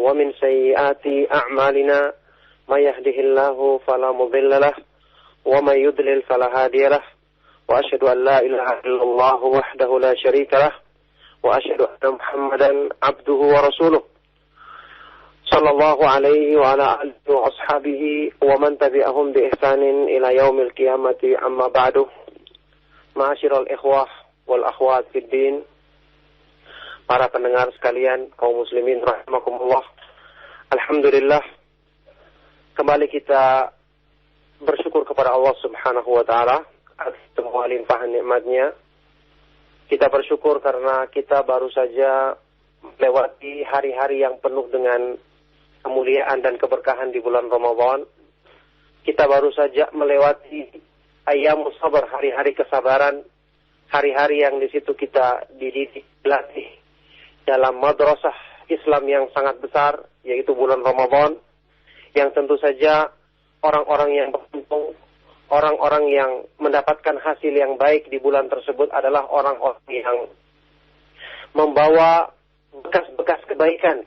ومن سيئات أعمالنا من يهده الله فلا مضل له ومن يضلل فلا هادي له وأشهد أن لا إله إلا الله وحده لا شريك له وأشهد أن محمدا عبده ورسوله صلى الله عليه وعلى آله وأصحابه ومن تبعهم بإحسان إلى يوم القيامة أما بعد معاشر الإخوة والأخوات في الدين. Para pendengar sekalian, kaum muslimin rahimakumullah. Alhamdulillah, kembali kita bersyukur kepada Allah Subhanahu wa taala atas semua limpahan nikmat-Nya. Kita bersyukur karena kita baru saja melewati hari-hari yang penuh dengan kemuliaan dan keberkahan di bulan Ramadan. Kita baru saja melewati ayyamus sabar, hari-hari kesabaran, hari-hari yang di situ kita dididik, dilatih dalam madrasah Islam yang sangat besar, yaitu bulan Ramadan, yang tentu saja orang-orang yang beruntung, orang-orang yang mendapatkan hasil yang baik di bulan tersebut adalah orang-orang yang membawa bekas-bekas kebaikan,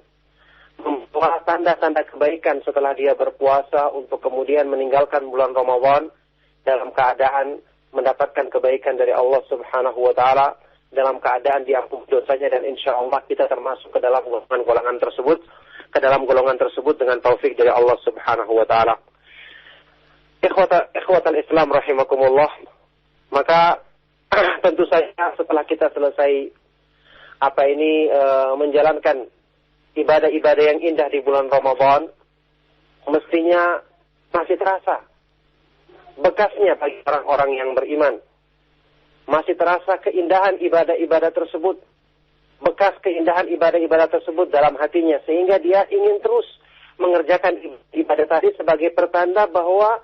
membawa tanda-tanda kebaikan setelah dia berpuasa untuk kemudian meninggalkan bulan Ramadan dalam keadaan mendapatkan kebaikan dari Allah Subhanahu wa taala, dalam keadaan diampuni dosanya, dan insya Allah kita termasuk ke dalam golongan tersebut dengan taufik dari Allah Subhanahu wa taala. Ikhwatal Islam rahimakumullah. Maka tentu saja setelah kita selesai menjalankan ibadah-ibadah yang indah di bulan Ramadan, mestinya masih terasa bekasnya bagi orang-orang yang beriman. Masih terasa keindahan ibadah-ibadah tersebut, bekas keindahan ibadah-ibadah tersebut dalam hatinya, sehingga dia ingin terus mengerjakan ibadah tadi sebagai pertanda bahwa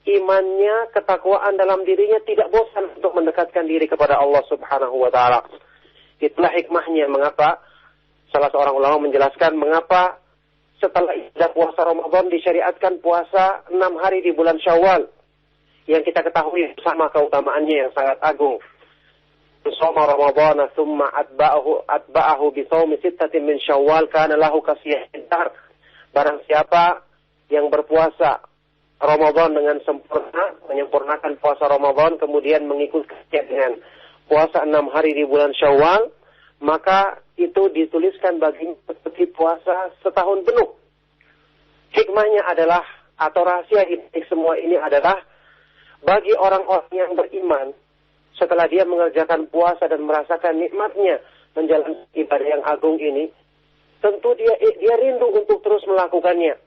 imannya, ketakwaan dalam dirinya tidak bosan untuk mendekatkan diri kepada Allah Subhanahu wa taala. Itulah hikmahnya mengapa salah seorang ulama menjelaskan mengapa setelah ibadah puasa Ramadan disyariatkan puasa 6 hari di bulan Syawal, yang kita ketahui bersama keutamaannya yang sangat agung. Shoma Ramadhana thumma atba'ahu bi shaumi sittatin min Syawal kana lahu kasiyahid dahr. Barang siapa yang berpuasa Ramadan dengan sempurna, menyempurnakan puasa Ramadan, kemudian mengikutinya dengan puasa 6 hari di bulan Syawal, maka itu dituliskan baginya seperti puasa setahun penuh. Hikmahnya adalah, atau rahasia semua ini adalah, bagi orang-orang yang beriman, setelah dia mengerjakan puasa dan merasakan nikmatnya menjalankan ibadah yang agung ini, tentu dia rindu untuk terus melakukannya.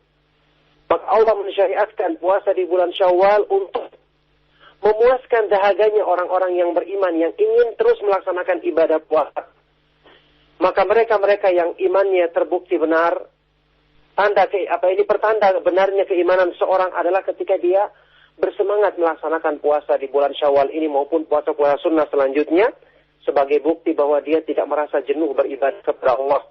Maka Allah mensyariatkan puasa di bulan Syawal untuk memuaskan dahaganya orang-orang yang beriman yang ingin terus melaksanakan ibadah puasa. Maka mereka-mereka yang imannya terbukti benar, pertanda benarnya keimanan seorang adalah ketika dia bersemangat melaksanakan puasa di bulan Syawal ini maupun puasa-puasa sunnah selanjutnya, sebagai bukti bahwa dia tidak merasa jenuh beribadah kepada Allah,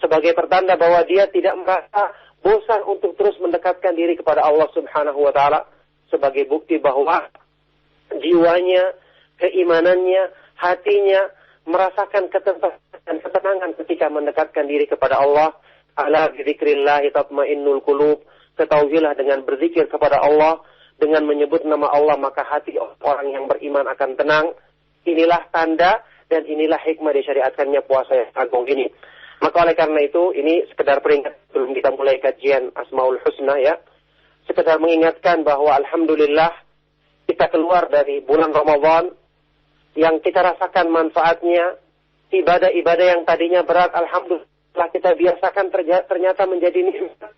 sebagai pertanda bahwa dia tidak merasa bosan untuk terus mendekatkan diri kepada Allah Subhanahu wa taala, sebagai bukti bahwa jiwanya, keimanannya, hatinya merasakan ketenangan ketika mendekatkan diri kepada Allah. Ala bidzikrillah tatmainnul qulub. Ketahuilah dengan berzikir kepada Allah, dengan menyebut nama Allah, maka hati orang yang beriman akan tenang. Inilah tanda dan inilah hikmah disyariatkannya puasa yang agung ini. Maka oleh karena itu, ini sekedar peringat sebelum kita mulai kajian Asmaul Husna ya. Sekedar mengingatkan bahwa alhamdulillah kita keluar dari bulan Ramadan yang kita rasakan manfaatnya. Ibadah-ibadah yang tadinya berat, alhamdulillah kita biasakan ternyata menjadi nikmat.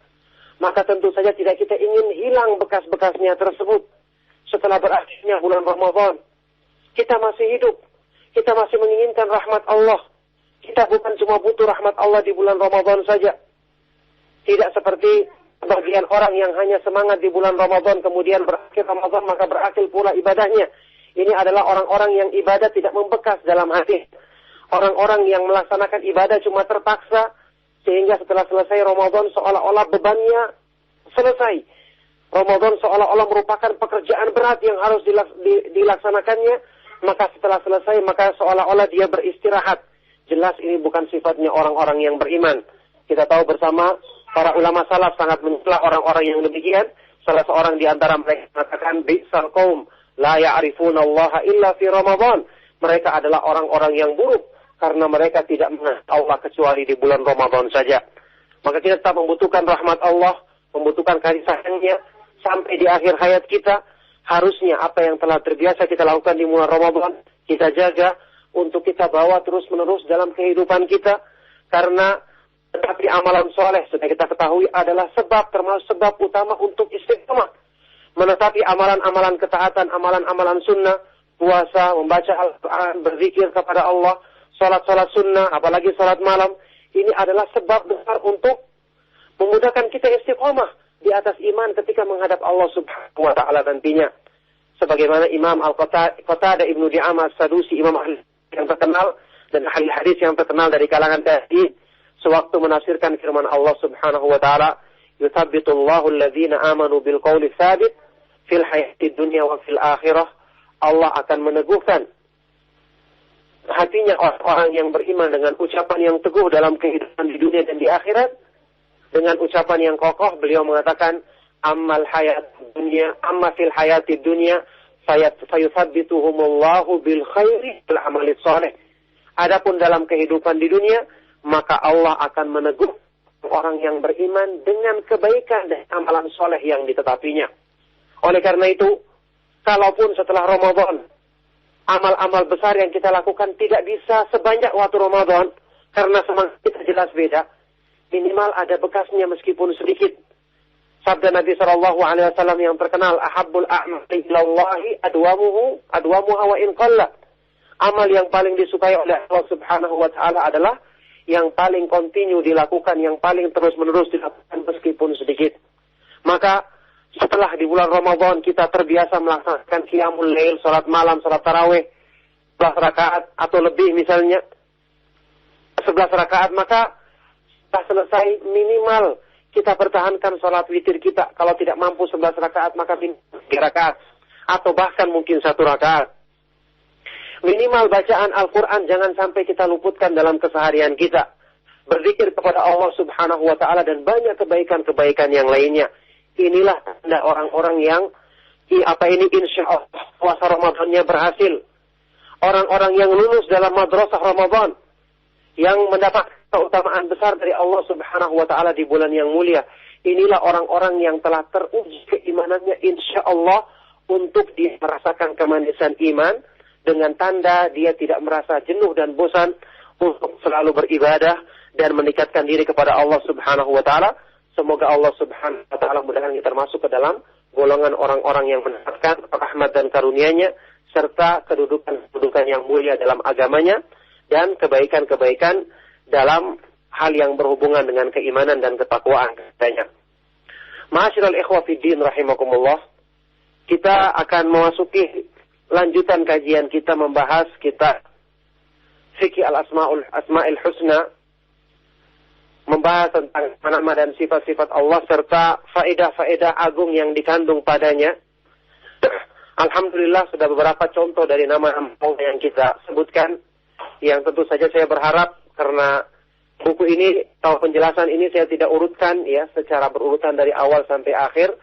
Maka tentu saja tidak kita ingin hilang bekas-bekasnya tersebut setelah berakhirnya bulan Ramadan. Kita masih hidup, kita masih menginginkan rahmat Allah. Kita bukan cuma butuh rahmat Allah di bulan Ramadan saja. Tidak seperti sebagian orang yang hanya semangat di bulan Ramadan, kemudian berakhir Ramadan maka berakhir pula ibadahnya. Ini adalah orang-orang yang ibadah tidak membekas dalam hati. Orang-orang yang melaksanakan ibadah cuma terpaksa, sehingga setelah selesai Ramadan seolah-olah bebannya selesai. Ramadan seolah-olah merupakan pekerjaan berat yang harus dilaksanakannya. Maka setelah selesai, maka seolah-olah dia beristirahat. Jelas ini bukan sifatnya orang-orang yang beriman. Kita tahu bersama Para ulama salaf sangat mencela orang-orang yang demikian. Salah seorang di antara mereka mengatakan, bi'sal qaum la ya'rifuna Allah illa fi Ramadan. Mereka adalah orang-orang yang buruk karena mereka tidak mengenal Allah kecuali di bulan Ramadan saja. Maka kita tetap membutuhkan rahmat Allah, membutuhkan kasih sayangnya sampai di akhir hayat kita. Harusnya apa yang telah terbiasa kita lakukan di bulan Ramadan, kita jaga untuk kita bawa terus-menerus dalam kehidupan kita. Karena tetapi amalan soleh sudah kita ketahui adalah sebab, termasuk sebab utama untuk istiqomah. Menetapi amalan-amalan ketaatan, amalan-amalan sunnah, puasa, membaca Al-Quran, berzikir kepada Allah, salat-salat sunnah, apalagi salat malam. Ini adalah sebab besar untuk memudahkan kita istiqomah di atas iman ketika menghadap Allah Subhanahu wa taala nantinya. Sebagaimana Imam Al-Qatadah Ibnu Di'amah As-Sadusi, imam ahli yang terkenal dan ahli hadis yang terkenal dari kalangan tabi'in, sewaktu menafsirkan firman Allah Subhanahu wa taala, "Yuthabbitullahu alladhina amanu bil qawli tsabit fil hayatid dunya wa fil akhirah." Allah akan meneguhkan hatinya orang-orang yang beriman dengan ucapan yang teguh dalam kehidupan di dunia dan di akhirat. Dengan ucapan yang kokoh, beliau mengatakan, "Ammal hayat dunya, amma fil hayatid dunya, fayuthabbituhumullahu bil khairi bil amalis saleh." Adapun dalam kehidupan di dunia, maka Allah akan meneguh orang yang beriman dengan kebaikan dan amalan soleh yang ditetapinya. Oleh karena itu, kalaupun setelah Ramadan, amal-amal besar yang kita lakukan tidak bisa sebanyak waktu Ramadan, karena semangat kita jelas beda, minimal ada bekasnya meskipun sedikit. Sabda Nabi SAW yang terkenal, "Ahabbul a'mali ilallahi adwamuha wa in qalla." Amal yang paling disukai oleh Allah Subhanahu wa taala adalah yang paling kontinu dilakukan, yang paling terus-menerus dilakukan meskipun sedikit. Maka setelah di bulan Ramadan kita terbiasa melaksanakan qiyamul lail, salat malam, salat tarawih 11 rakaat atau lebih misalnya 11 rakaat, maka setelah selesai minimal kita pertahankan salat witir kita. Kalau tidak mampu 11 rakaat maka 3 rakaat atau bahkan mungkin 1 rakaat. Minimal bacaan Al-Quran jangan sampai kita luputkan dalam keseharian kita. Berzikir kepada Allah Subhanahu wa taala dan banyak kebaikan-kebaikan yang lainnya. Inilah tanda orang-orang yang insya Allah puasa Ramadannya berhasil. Orang-orang yang lulus dalam madrasah Ramadan, yang mendapat keutamaan besar dari Allah Subhanahu wa taala di bulan yang mulia. Inilah orang-orang yang telah teruji keimanannya insya Allah untuk dia merasakan kemanisan iman, dengan tanda dia tidak merasa jenuh dan bosan untuk selalu beribadah dan meningkatkan diri kepada Allah Subhanahu wa taala. Semoga Allah Subhanahu wa taala mudah-mudahan kita termasuk ke dalam golongan orang-orang yang mendapatkan rahmat dan karunia-Nya serta kedudukan yang mulia dalam agamanya dan kebaikan-kebaikan dalam hal yang berhubungan dengan keimanan dan ketakwaan katanya. Ma'asyiral ikhwah fid din rahimakumullah. Kita akan memasuki lanjutan kajian kita membahas kitab Fikih Asma'il Husna, membahas tentang nama dan sifat-sifat Allah serta faedah-faedah agung yang dikandung padanya. Alhamdulillah sudah beberapa contoh dari nama-nama Allah yang kita sebutkan, yang tentu saja saya berharap karena buku ini atau penjelasan ini saya tidak urutkan ya secara berurutan dari awal sampai akhir.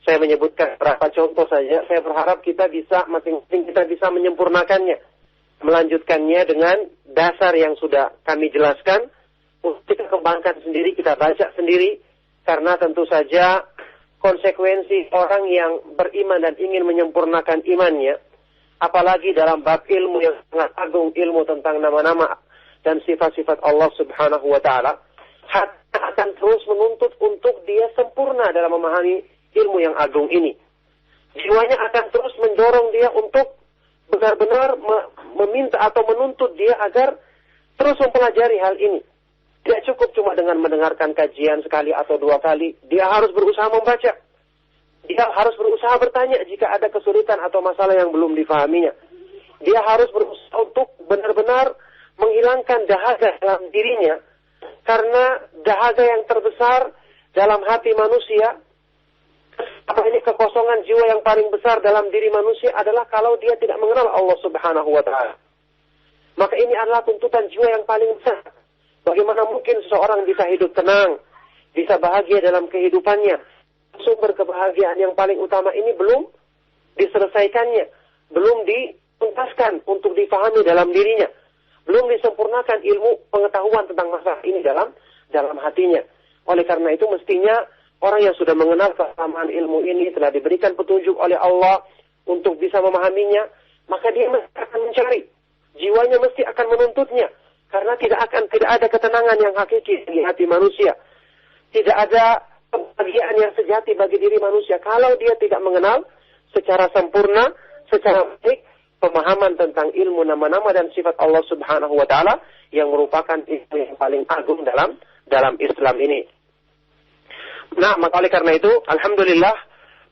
Saya menyebutkan beberapa contoh saja. Saya berharap kita bisa masing-masing kita bisa menyempurnakannya, melanjutkannya dengan dasar yang sudah kami jelaskan. Kita kembangkan sendiri, kita baca sendiri, karena tentu saja konsekuensi orang yang beriman dan ingin menyempurnakan imannya, apalagi dalam bab ilmu yang sangat agung, ilmu tentang nama-nama dan sifat-sifat Allah Subhanahu wa taala, akan terus menuntut untuk dia sempurna dalam memahami ilmu yang agung ini. Jiwanya akan terus mendorong dia untuk benar-benar meminta atau menuntut dia agar terus mempelajari hal ini. Tidak cukup cuma dengan mendengarkan kajian sekali atau 2 kali. Dia harus berusaha membaca. Dia harus berusaha bertanya jika ada kesulitan atau masalah yang belum difahaminya. Dia harus berusaha untuk benar-benar menghilangkan dahaga dalam dirinya. Karena dahaga yang terbesar dalam hati manusia, apa ini kekosongan jiwa yang paling besar dalam diri manusia adalah kalau dia tidak mengenal Allah Subhanahu wa taala. Maka ini adalah tuntutan jiwa yang paling besar. Bagaimana mungkin seseorang bisa hidup tenang, bisa bahagia dalam kehidupannya. Sumber kebahagiaan yang paling utama ini belum diselesaikannya, belum dituntaskan untuk difahami dalam dirinya, belum disempurnakan ilmu pengetahuan tentang masalah ini dalam hatinya. Oleh karena itu mestinya orang yang sudah mengenal kesamaan ilmu ini, telah diberikan petunjuk oleh Allah untuk bisa memahaminya, maka dia mesti akan mencari. Jiwanya mesti akan menuntutnya. Karena tidak ada ketenangan yang hakiki di hati manusia. Tidak ada kebahagiaan yang sejati bagi diri manusia kalau dia tidak mengenal secara sempurna, secara baik, pemahaman tentang ilmu nama-nama dan sifat Allah Subhanahu wa Ta'ala yang merupakan ilmu yang paling agung dalam Islam ini. Nah, maka oleh karena itu, alhamdulillah,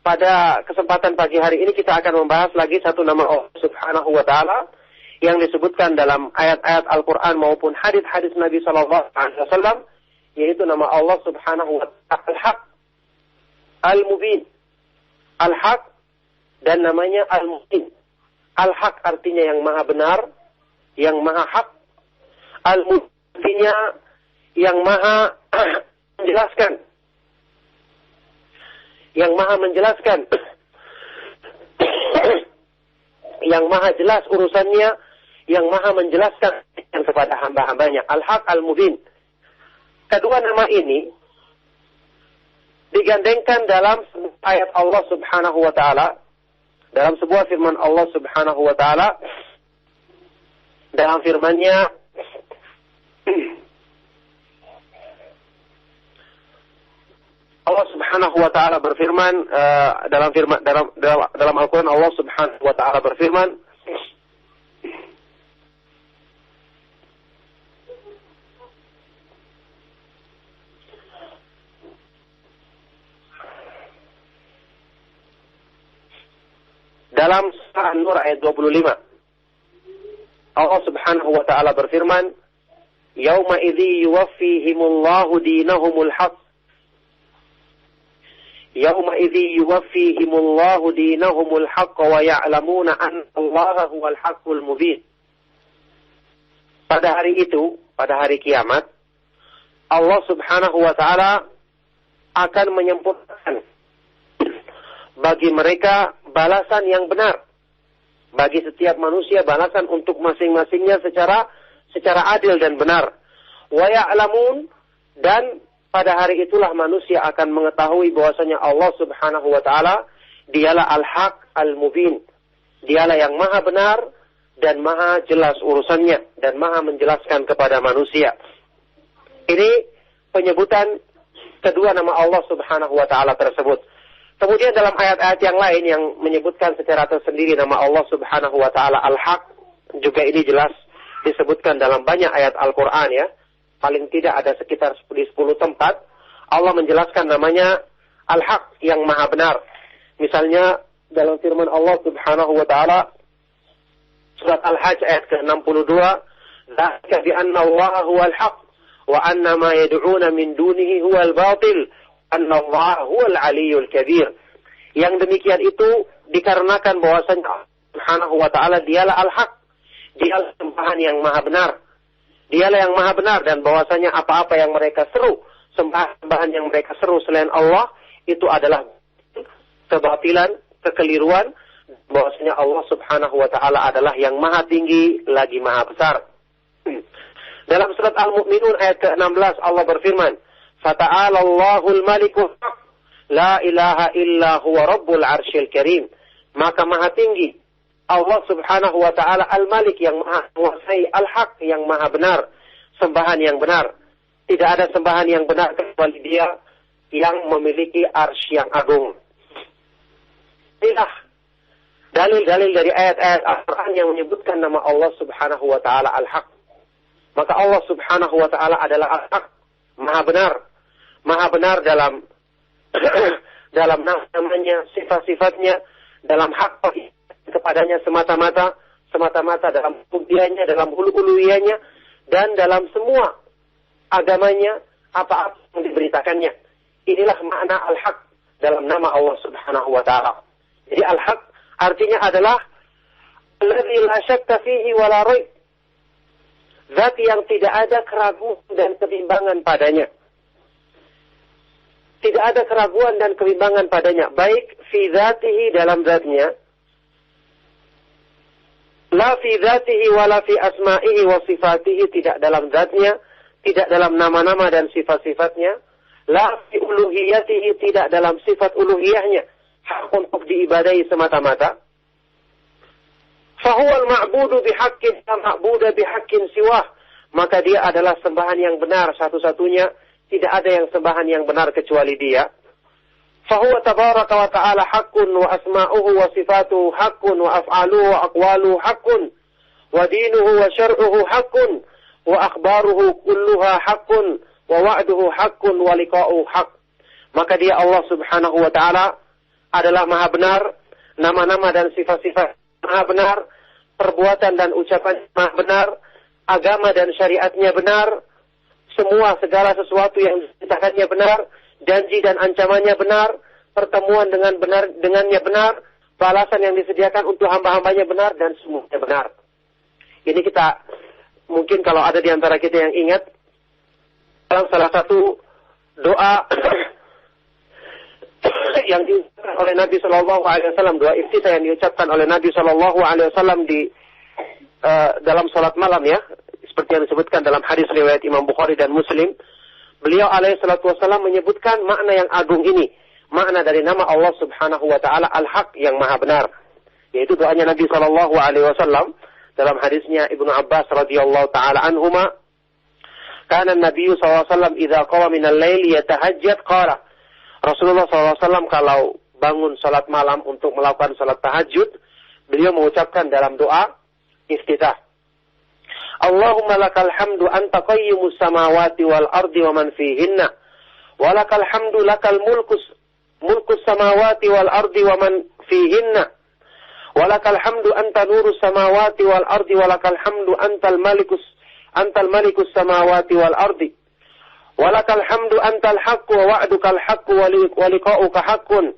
pada kesempatan pagi hari ini kita akan membahas lagi satu nama Allah Subhanahu wa Ta'ala yang disebutkan dalam ayat-ayat Al-Quran maupun hadis-hadis Nabi SAW, yaitu nama Allah Subhanahu wa Ta'ala Al-Haq, Al-Mubin. Al-Haq dan namanya Al-Mubin. Al-Haq artinya yang maha benar, yang maha hak. Al-Mubin artinya yang maha menjelaskan. Yang maha menjelaskan. Yang maha jelas urusannya, yang maha menjelaskan kepada hamba-hambanya. Al-Haq, Al-Mubin. Kedua nama ini digandengkan dalam ayat Allah Subhanahu wa Ta'ala, dalam sebuah firman Allah Subhanahu wa Ta'ala, dalam firman-Nya, Allah Subhanahu wa Ta'ala berfirman dalam Al-Quran, Allah Subhanahu wa Ta'ala berfirman, dalam surah An-Nur ayat 25, Allah Subhanahu wa Ta'ala berfirman, "Yauma idzi yuwaffihimullahu dinahumul haqq." Yauma idzi yuwaffihimullahu dinahumul haqq wa ya'lamuna anna Allaha huwal haqqul mubin. Pada hari itu, pada hari kiamat, Allah Subhanahu wa Ta'ala akan menyempurnakan bagi mereka balasan yang benar. Bagi setiap manusia balasan untuk masing-masingnya secara adil dan benar. Wa ya'lamun, dan pada hari itulah manusia akan mengetahui bahwasanya Allah Subhanahu wa Ta'ala dialah Al-Haq, Al-Mubin. Dialah yang maha benar dan maha jelas urusannya dan maha menjelaskan kepada manusia. Ini penyebutan kedua nama Allah Subhanahu wa Ta'ala tersebut. Kemudian dalam ayat-ayat yang lain yang menyebutkan secara tersendiri nama Allah Subhanahu wa Ta'ala Al-Haq, juga ini jelas disebutkan dalam banyak ayat Al-Quran ya. Paling tidak ada sekitar 10 tempat Allah menjelaskan namanya Al-Haq, yang maha benar. Misalnya dalam firman Allah Subhanahu wa Ta'ala surat Al-Hajj ayat ke-62, "Dzalika bi anna Allah huwal haq wa anna ma yad'una min dunihi huwal batil, anna Allah huwal aliyyul kabir." Yang demikian itu dikarenakan bahwasanya Allah Subhanahu wa Ta'ala dialah Al-Haq, dialah sembahan yang maha benar. Dialah yang maha benar, dan bahwasanya apa-apa yang mereka seru, sembahan yang mereka seru selain Allah, itu adalah kebatilan, kekeliruan, bahwasanya Allah Subhanahu wa Ta'ala adalah yang maha tinggi lagi maha besar. Dalam surat Al-Mu'minun ayat ke-16 Allah berfirman, "Fata'ala Allahul Malikul Haq, la ilaha illa huwa rabbul arsyil karim." Maka maha tinggi Allah Subhanahu wa Ta'ala Al-Malik, yang maha menguasai, Al-Haq, yang maha benar, sembahan yang benar. Tidak ada sembahan yang benar kecuali Dia yang memiliki arsy yang agung. Inilah dalil-dalil dari ayat-ayat Al-Quran yang menyebutkan nama Allah Subhanahu wa Ta'ala Al-Haq. Maka Allah Subhanahu wa Ta'ala adalah Al-Haq, maha benar. Maha benar dalam dalam namanya, sifat-sifatnya, dalam hak kepadanya semata-mata dalam hubungannya, dalam ulu-uluiannya, dan dalam semua agamanya, apa-apa yang diberitakannya. Inilah makna Al-Haq dalam nama Allah Subhanahu wa Ta'ala. Jadi Al-Haq artinya adalah alladzi la syakka fihi wa la raib. Zat yang tidak ada keraguan dan kebimbangan padanya. Tidak ada keraguan dan kebimbangan padanya. Baik fi dzatihi dalam zatnya. La fi dzatihi wala fi asma'ihi wa sifatihi. Tidak dalam zatnya. Tidak dalam nama-nama dan sifat-sifatnya. La fi uluhiyatihi. Tidak dalam sifat uluhiyahnya. Hak untuk diibadahi semata-mata. Fahuwal ma'budu bihaqqin la ma'buda bihaqqin siwah. Maka dia adalah sembahan yang benar satu-satunya. Tidak ada yang sembahan yang benar kecuali dia. Fahuwa tabaraka wa ta'ala haqqun wa asma'uhu wa sifatuhu haqqun wa af'aluhu wa aqwaluhu haqqun wa dinuhu wa syar'uhu haqqun wa akhbaruhu kulluha haqqun wa wa'duhu haqqun wa liqa'uhu haqq. Maka dia Allah subhanahu wa ta'ala adalah maha benar. Nama-nama dan sifat-sifat maha benar. Perbuatan dan ucapan maha benar. Agama dan syariatnya benar. Semua segala sesuatu yang diceritakannya benar, janji dan ancamannya benar, pertemuan dengannya benar, balasan yang disediakan untuk hamba-hambanya benar, dan semuanya benar. Ini kita, mungkin kalau ada di antara kita yang ingat, dalam salah satu doa yang diucapkan oleh Nabi Shallallahu Alaihi Wasallam, doa iftitah yang diucapkan oleh Nabi Shallallahu Alaihi Wasallam di dalam salat malam ya. Seperti yang disebutkan dalam hadis riwayat Imam Bukhari dan Muslim, beliau alaihi salatu wassalam menyebutkan makna yang agung ini, makna dari nama Allah subhanahu wa ta'ala al-haq yang maha benar, yaitu doanya Nabi sallallahu alaihi wasallam dalam hadisnya Ibnu Abbas radhiyallahu ta'ala anhuma, kana Nabi sallallahu alaihi wasallam idza qama minal laili yatahajjad qala, Rasulullah sallallahu alaihi wasallam kalau bangun salat malam untuk melakukan salat tahajud, beliau mengucapkan dalam doa iftitah, Allahumma lakal hamdu anta qayyimus samawati wal ardi wa man fihinna. Wa lakal hamdu lakal mulkus samawati wal ardi wa man fihinna. Wa lakal hamdu anta nurus samawati wal ardi wa lakal hamdu antal malikus samawati wal ardi. Wa lakal hamdu antal haqqu wa wa'dukal haqqu wa liqa'uka haqqun.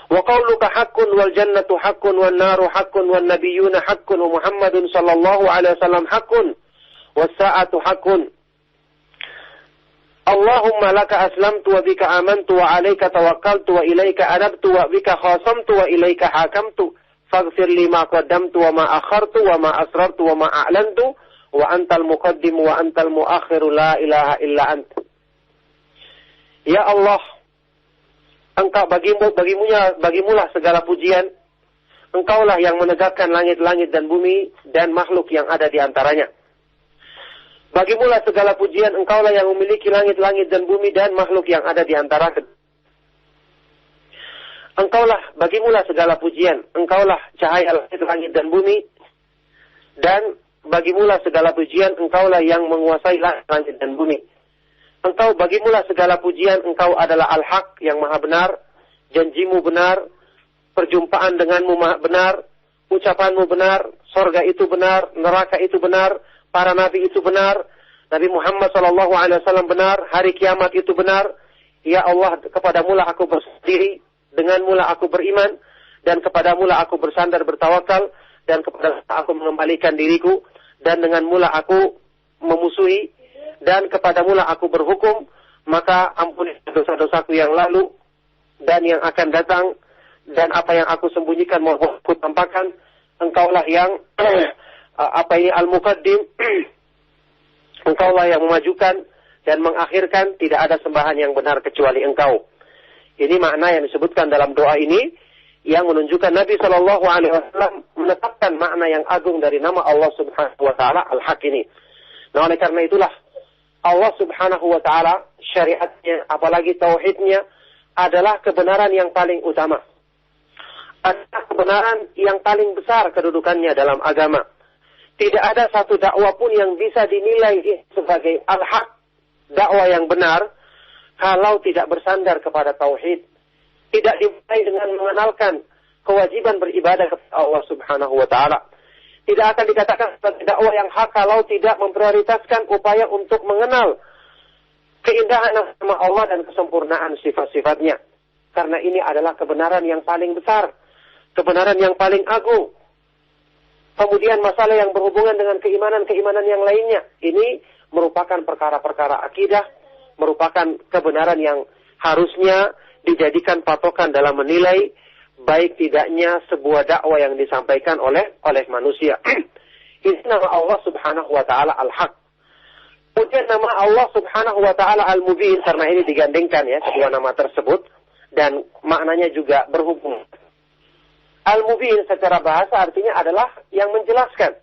Wa qawluka haqqun wal jannatu haqqun wan naru haqqun wan nabiyyuna haqqun wa Muhammadun sallallahu alaihi wasallam haqqun was sa'atu haqqun. Allahumma laka aslamtu wa bika amantu wa alayka tawakkaltu wa ilayka anabtu wa bika khasamtu wa ilayka hakamtu faghfir li ma qaddamtu wa ma akhartu wa ma asrartu wa ma a'lantu wa antal muqaddim wa antal muakhiru la ilaha illa anta. Ya Allah, Engkau bagimulah segala pujian. Engkaulah yang menegakkan langit-langit dan bumi dan makhluk yang ada di antaranya. Bagimulah segala pujian, engkaulah yang memiliki langit-langit dan bumi dan makhluk yang ada di antara. Bagimulah segala pujian, engkaulah cahaya langit dan bumi. Dan bagimulah segala pujian, engkaulah yang menguasai langit dan bumi. Engkau bagimulah segala pujian, engkau adalah al-haq yang maha benar, janjimu benar, perjumpaan denganmu maha benar, ucapanmu benar, sorga itu benar, neraka itu benar, para nabi itu benar, Nabi Muhammad SAW benar, hari kiamat itu benar. Ya Allah, kepadamulah aku berdiri, denganmulah aku beriman, dan kepadamulah aku bersandar bertawakal, dan kepada aku mengembalikan diriku, dan denganmulah aku memusuhi, dan kepadamulah aku berhukum, maka ampuni dosa-dosaku yang lalu dan yang akan datang, dan apa yang aku sembunyikan maupun aku tampakkan. Engkaulah yang al-muqaddim, engkaulah yang memajukan dan mengakhirkan, tidak ada sembahan yang benar kecuali engkau. Ini makna yang disebutkan dalam doa ini, yang menunjukkan Nabi Shallallahu Alaihi Wasallam menetapkan makna yang agung dari nama Allah Subhanahu Wa Taala al-haq ini. Nah, oleh karena itulah Allah subhanahu wa ta'ala syariatnya, apalagi tauhidnya, adalah kebenaran yang paling utama. Adalah kebenaran yang paling besar kedudukannya dalam agama. Tidak ada satu dakwah pun yang bisa dinilai sebagai al-haq, dakwah yang benar, kalau tidak bersandar kepada tauhid. Tidak dimulai dengan mengenalkan kewajiban beribadah kepada Allah subhanahu wa ta'ala. Tidak akan dikatakan sebagai dakwah yang hak kalau tidak memprioritaskan upaya untuk mengenal keindahan nama Allah dan kesempurnaan sifat-sifatnya. Karena ini adalah kebenaran yang paling besar, kebenaran yang paling agung. Kemudian masalah yang berhubungan dengan keimanan-keimanan yang lainnya, ini merupakan perkara-perkara akidah, merupakan kebenaran yang harusnya dijadikan patokan dalam menilai baik tidaknya sebuah dakwah yang disampaikan oleh manusia. Ini nama Allah Subhanahu wa taala Al-Haq. Kemudian nama Allah Subhanahu wa taala Al-Mubin, karena ini digandengkan ya kedua nama tersebut dan maknanya juga berhubung. Al-Mubin secara bahasa artinya adalah yang menjelaskan.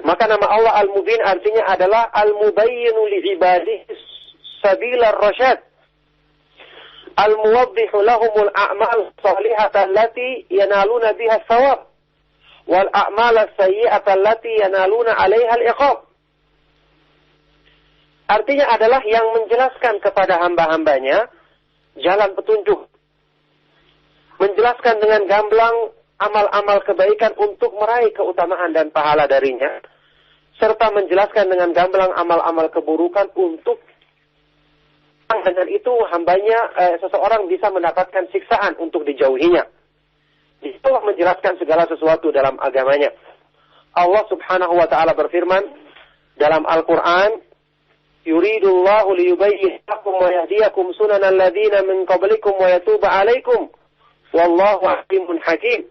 Maka nama Allah Al-Mubin artinya adalah Al-Mubayyinu li'ibadihi sabilar rasyad. Al-Muwaddihu lahumul a'mal salihata allati yanaluna biha thawab. Wal a'mal as-sayyi'ata allati yanaluna 'alaiha al-iqab. Artinya adalah yang menjelaskan kepada hamba-hambanya jalan petunjuk. Menjelaskan dengan gamblang amal-amal kebaikan untuk meraih keutamaan dan pahala darinya. Serta menjelaskan dengan gamblang amal-amal keburukan untuk dengan itu hambanya seseorang bisa mendapatkan siksaan untuk dijauhinya. Itulah menjelaskan segala sesuatu dalam agamanya. Allah Subhanahu wa taala berfirman dalam Al-Qur'an, "Yuridullahu liyubayyina lakum wa yahdiyakum sunanal ladzina min qablikum wa yatuba 'alaikum wallahu 'alimun hakim."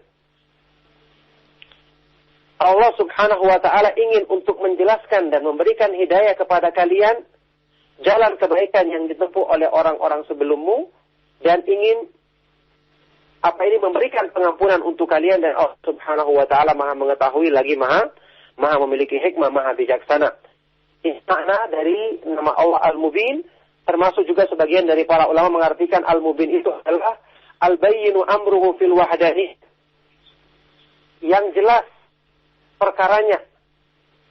Allah Subhanahu wa taala ingin untuk menjelaskan dan memberikan hidayah kepada kalian jalan kebaikan yang ditempuh oleh orang-orang sebelummu dan ingin memberikan pengampunan untuk kalian, dan Allah Subhanahu wa taala Maha mengetahui lagi Maha memiliki hikmah, Maha bijaksana. Ini makna dari nama Allah Al-Mubin, termasuk juga sebagian dari para ulama mengartikan Al-Mubin itu adalah Al-Bayyinu amruhu fil wahdani. Yang jelas perkaranya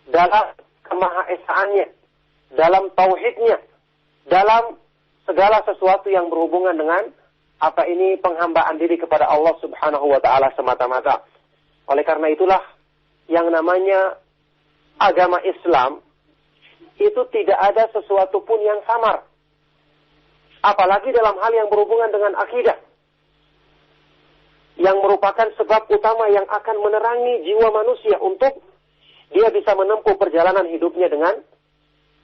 dalam kemahaesaannya, dalam tauhidnya, dalam segala sesuatu yang berhubungan dengan penghambaan diri kepada Allah Subhanahu wa taala semata-mata. Oleh karena itulah yang namanya agama Islam itu tidak ada sesuatu pun yang samar. Apalagi dalam hal yang berhubungan dengan akidah, yang merupakan sebab utama yang akan menerangi jiwa manusia untuk dia bisa menempuh perjalanan hidupnya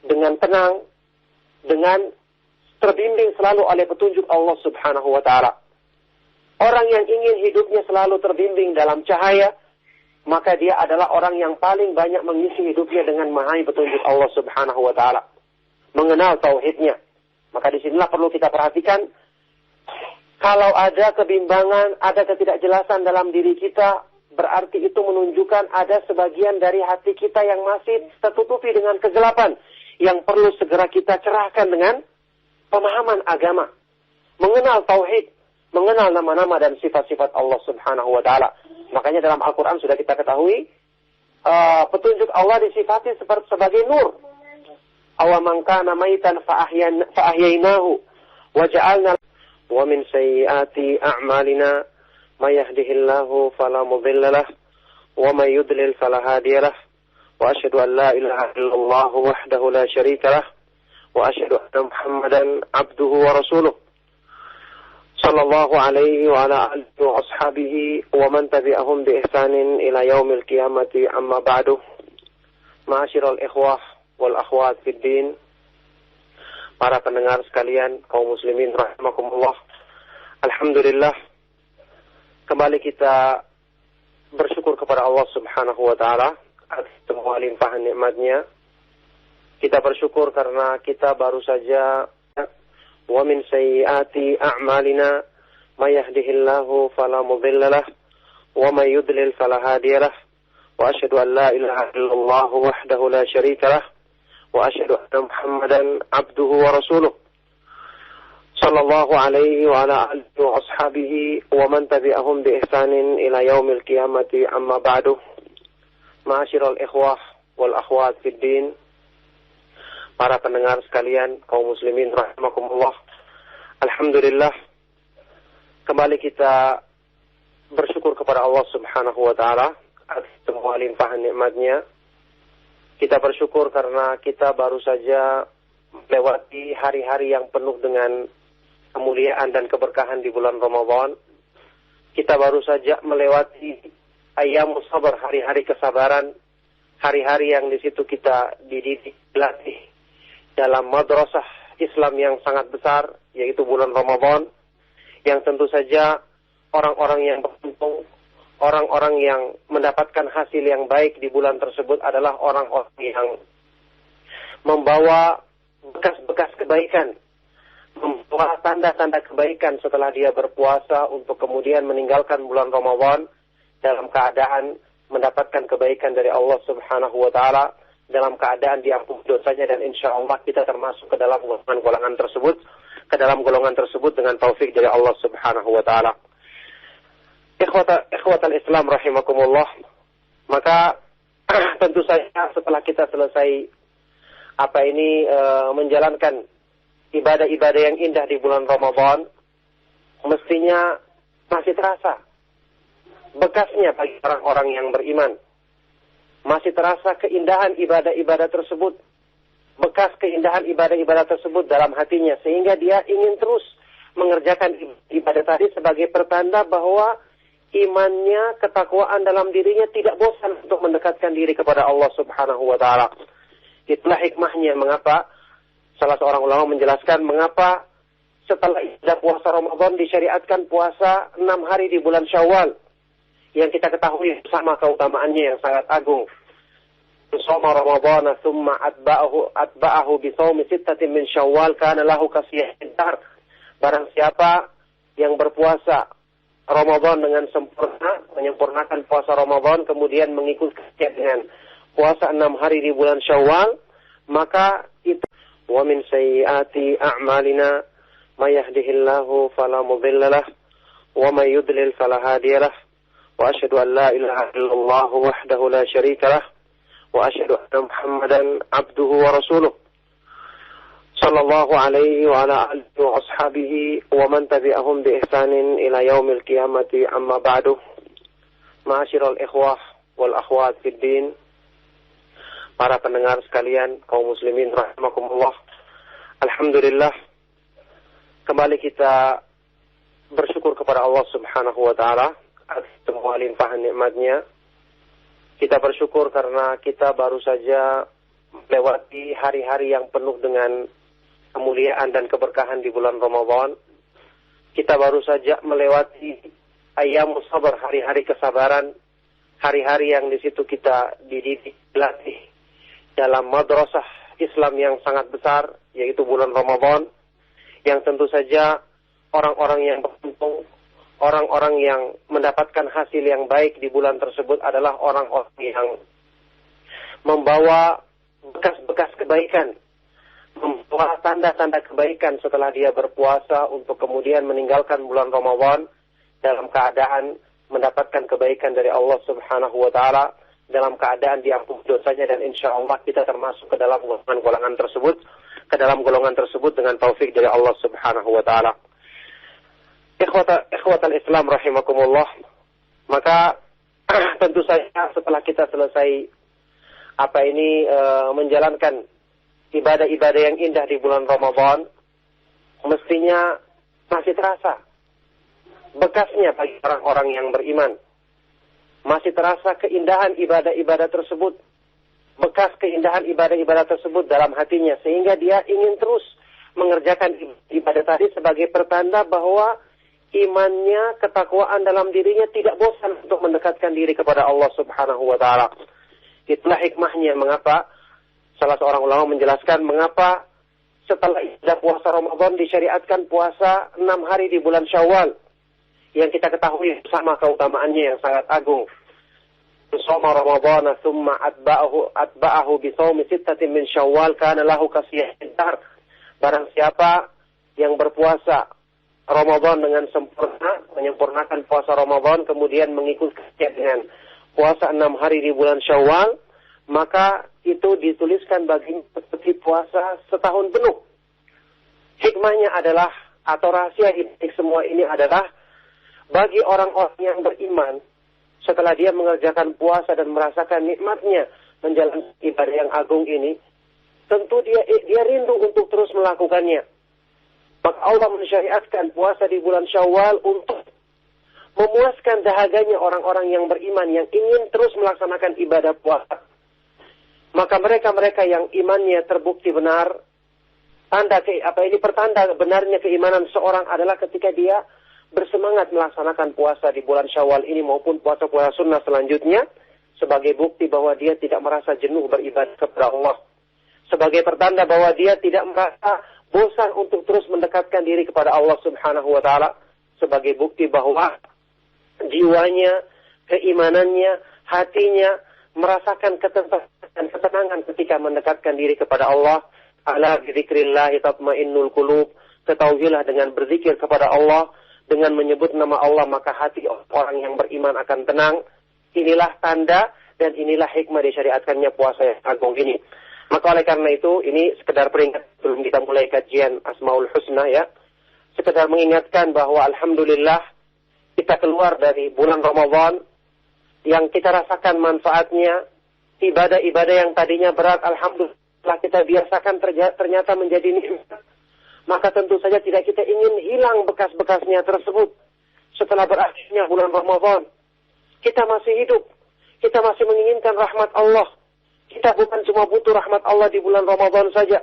dengan tenang, dengan terbimbing selalu oleh petunjuk Allah Subhanahu wa taala. Orang yang ingin hidupnya selalu terbimbing dalam cahaya, maka dia adalah orang yang paling banyak mengisi hidupnya dengan memahami petunjuk Allah Subhanahu wa taala, mengenal tauhidnya. Maka disinilah perlu kita perhatikan, kalau ada kebimbangan, ada ketidakjelasan dalam diri kita, berarti itu menunjukkan ada sebagian dari hati kita yang masih tertutupi dengan kegelapan, yang perlu segera kita cerahkan dengan pemahaman agama, mengenal tauhid, mengenal nama-nama dan sifat-sifat Allah Subhanahu wa taala. Makanya dalam Al-Qur'an sudah kita ketahui petunjuk Allah disifati sebagai nur. Aw man kana maitan fa ahyainahu wa ja'alna wa min sayyiati a'malina may yahdihillahu fala mudilla lahu wa may yudlil fala hadiya lahu wa asyhadu an la ilaha illallah wahdahu la syarika lahu wa asyhadu anna Muhammadan abduhu wa rasuluh sallallahu alaihi wa ala alihi wa ashabihi wa man tabi'ahum bi ihsanin ila yaumil qiyamati amma ba'du. Ma'asyiral ikhwah wal akhwat fid din, para pendengar sekalian kaum muslimin rahimakumullah. Alhamdulillah, kembali kita bersyukur kepada Allah Subhanahu wa taala atas semua limpahan nikmat-Nya. Kita bersyukur karena kita baru saja wa min sayyiati a'malina may yahdihillahu fala mudilla lahu wa may yudlil fala hadiya lahu wa asyhadu an la ilaha illallah wahdahu la syarika lahu wa asyhadu anna Muhammadan abduhu wa rasuluh sallallahu alaihi wa ala alihi wa ashabihi wa man tabi'ahum bi ihsanin ila yaumil qiyamati amma ba'du. Ma'asyiral ikhwah wal akhwat fid din, para pendengar sekalian kaum muslimin rahimakumullah. Alhamdulillah, kembali kita bersyukur kepada Allah Subhanahu wa taala atas semua limpahan nikmat-Nya. Kita bersyukur karena kita baru saja melewati hari-hari yang penuh dengan kemuliaan dan keberkahan di bulan Ramadan. Kita baru saja melewati ayyamus sabar, hari-hari kesabaran, hari-hari yang di situ kita dididik, dilatih dalam madrasah Islam yang sangat besar, yaitu bulan Ramadan, yang tentu saja orang-orang yang beruntung, orang-orang yang mendapatkan hasil yang baik di bulan tersebut adalah orang-orang yang membawa bekas-bekas kebaikan, membawa tanda-tanda kebaikan setelah dia berpuasa untuk kemudian meninggalkan bulan Ramadan dalam keadaan mendapatkan kebaikan dari Allah Subhanahu wa taala, dalam keadaan diampuni dosanya, dan insya Allah kita termasuk ke dalam golongan tersebut dengan taufik dari Allah Subhanahu wa taala. Ikhwatal Islam rahimakumullah. Maka tentu saja setelah kita selesai menjalankan ibadah-ibadah yang indah di bulan Ramadan, mestinya masih terasa bekasnya bagi orang-orang yang beriman. Masih terasa keindahan ibadah-ibadah tersebut, bekas keindahan ibadah-ibadah tersebut dalam hatinya, sehingga dia ingin terus mengerjakan ibadah tadi sebagai pertanda bahwa imannya, ketakwaan dalam dirinya tidak bosan untuk mendekatkan diri kepada Allah Subhanahu wa taala. Itulah hikmahnya mengapa salah seorang ulama menjelaskan mengapa setelah ibadah puasa Ramadan disyariatkan puasa 6 hari di bulan Syawal, yang kita ketahui sama keutamaannya yang sangat agung. Shoma Ramadhana thumma atba'ahu bi shaumi sittatin min Syawal kana lahu kasiyahid dahr. Barang siapa yang berpuasa Ramadan dengan sempurna, menyempurnakan puasa Ramadan, kemudian mengikutinya dengan puasa 6 hari di bulan Syawal, maka itu wa min sayyiati a'malina may yahdihillahu fala mudilla lahu wa may yudlil fala hadiya lahu. Wa asyhadu an la ilaha illallah wahdahu la syarika lah wa asyhadu anna Muhammadan abduhu wa rasuluh sallallahu alaihi wa ala alihi wa ashabihi wa man tabi'ahum bi ihsanin ila yaumil qiyamati, amma ba'du. Ma'asyiral ikhwah wal akhwat fid din, para pendengar sekalian, kaum muslimin rahimakumullah. Alhamdulillah, kembali kita bersyukur kepada Allah Subhanahu wa taala atas semua limpahan nikmatnya. Kita bersyukur karena kita baru saja melewati hari-hari yang penuh dengan kemuliaan dan keberkahan di bulan Ramadan. Kita baru saja melewati ayyamus sabar, hari-hari kesabaran, hari-hari yang di situ kita dididik, dilatih dalam madrasah Islam yang sangat besar, yaitu bulan Ramadan, yang tentu saja orang-orang yang beruntung, orang-orang yang mendapatkan hasil yang baik di bulan tersebut adalah orang-orang yang membawa bekas-bekas kebaikan, membawa tanda-tanda kebaikan setelah dia berpuasa untuk kemudian meninggalkan bulan Ramadan dalam keadaan mendapatkan kebaikan dari Allah Subhanahu wa taala, dalam keadaan diampuni dosanya, dan insya Allah kita termasuk ke dalam golongan tersebut dengan taufik dari Allah Subhanahu wa taala. Ikhwatal Islam rahimakumullah. Maka tentu saja setelah kita selesai menjalankan ibadah-ibadah yang indah di bulan Ramadan, mestinya masih terasa bekasnya bagi orang-orang yang beriman. Masih terasa keindahan ibadah-ibadah tersebut, bekas keindahan ibadah-ibadah tersebut dalam hatinya, sehingga dia ingin terus mengerjakan ibadah tadi sebagai pertanda bahwa imannya, ketakwaan dalam dirinya tidak bosan untuk mendekatkan diri kepada Allah Subhanahu wa taala. Itulah hikmahnya mengapa salah seorang ulama menjelaskan mengapa setelah ibadah puasa Ramadan disyariatkan puasa 6 hari di bulan Syawal, yang kita ketahui sama keutamaannya yang sangat agung. Shoma Ramadhana thumma atba'ahu bi shaumi sittatin min Syawal kana lahu kasiyahid dahr. Barang siapa yang berpuasa Ramadan dengan sempurna, menyempurnakan puasa Ramadan, kemudian mengikutinya dengan puasa 6 hari di bulan Syawal, maka itu dituliskan baginya seperti puasa setahun penuh. Hikmahnya adalah, atau rahasia di semua ini adalah, bagi orang-orang yang beriman, setelah dia mengerjakan puasa dan merasakan nikmatnya menjalankan ibadah yang agung ini, tentu dia rindu untuk terus melakukannya. Maka Allah mensyariatkan puasa di bulan Syawal untuk memuaskan dahaganya orang-orang yang beriman yang ingin terus melaksanakan ibadah puasa. Maka mereka-mereka yang imannya terbukti benar, pertanda benarnya keimanan seorang adalah ketika dia bersemangat melaksanakan puasa di bulan Syawal ini maupun puasa-puasa sunnah selanjutnya sebagai bukti bahwa dia tidak merasa jenuh beribadah kepada Allah. Sebagai pertanda bahwa dia tidak merasa bosan untuk terus mendekatkan diri kepada Allah Subhanahu wa taala, sebagai bukti bahwa jiwanya, keimanannya, hatinya merasakan ketenangan ketika mendekatkan diri kepada Allah. Ala bizikrillah tatmainnul qulub. Ketahuilah dengan berzikir kepada Allah, dengan menyebut nama Allah, maka hati orang yang beriman akan tenang. Inilah tanda dan inilah hikmah disyariatkannya puasa yang agung ini. Maka oleh karena itu, ini sekedar peringat sebelum kita mulai kajian Asmaul Husna ya. Sekedar mengingatkan bahwa alhamdulillah kita keluar dari bulan Ramadan yang kita rasakan manfaatnya. Ibadah-ibadah yang tadinya berat, alhamdulillah kita biasakan ternyata menjadi nikmat. Maka tentu saja tidak kita ingin hilang bekas-bekasnya tersebut setelah berakhirnya bulan Ramadan. Kita masih hidup. Kita masih menginginkan rahmat Allah. Kita bukan cuma butuh rahmat Allah di bulan Ramadan saja.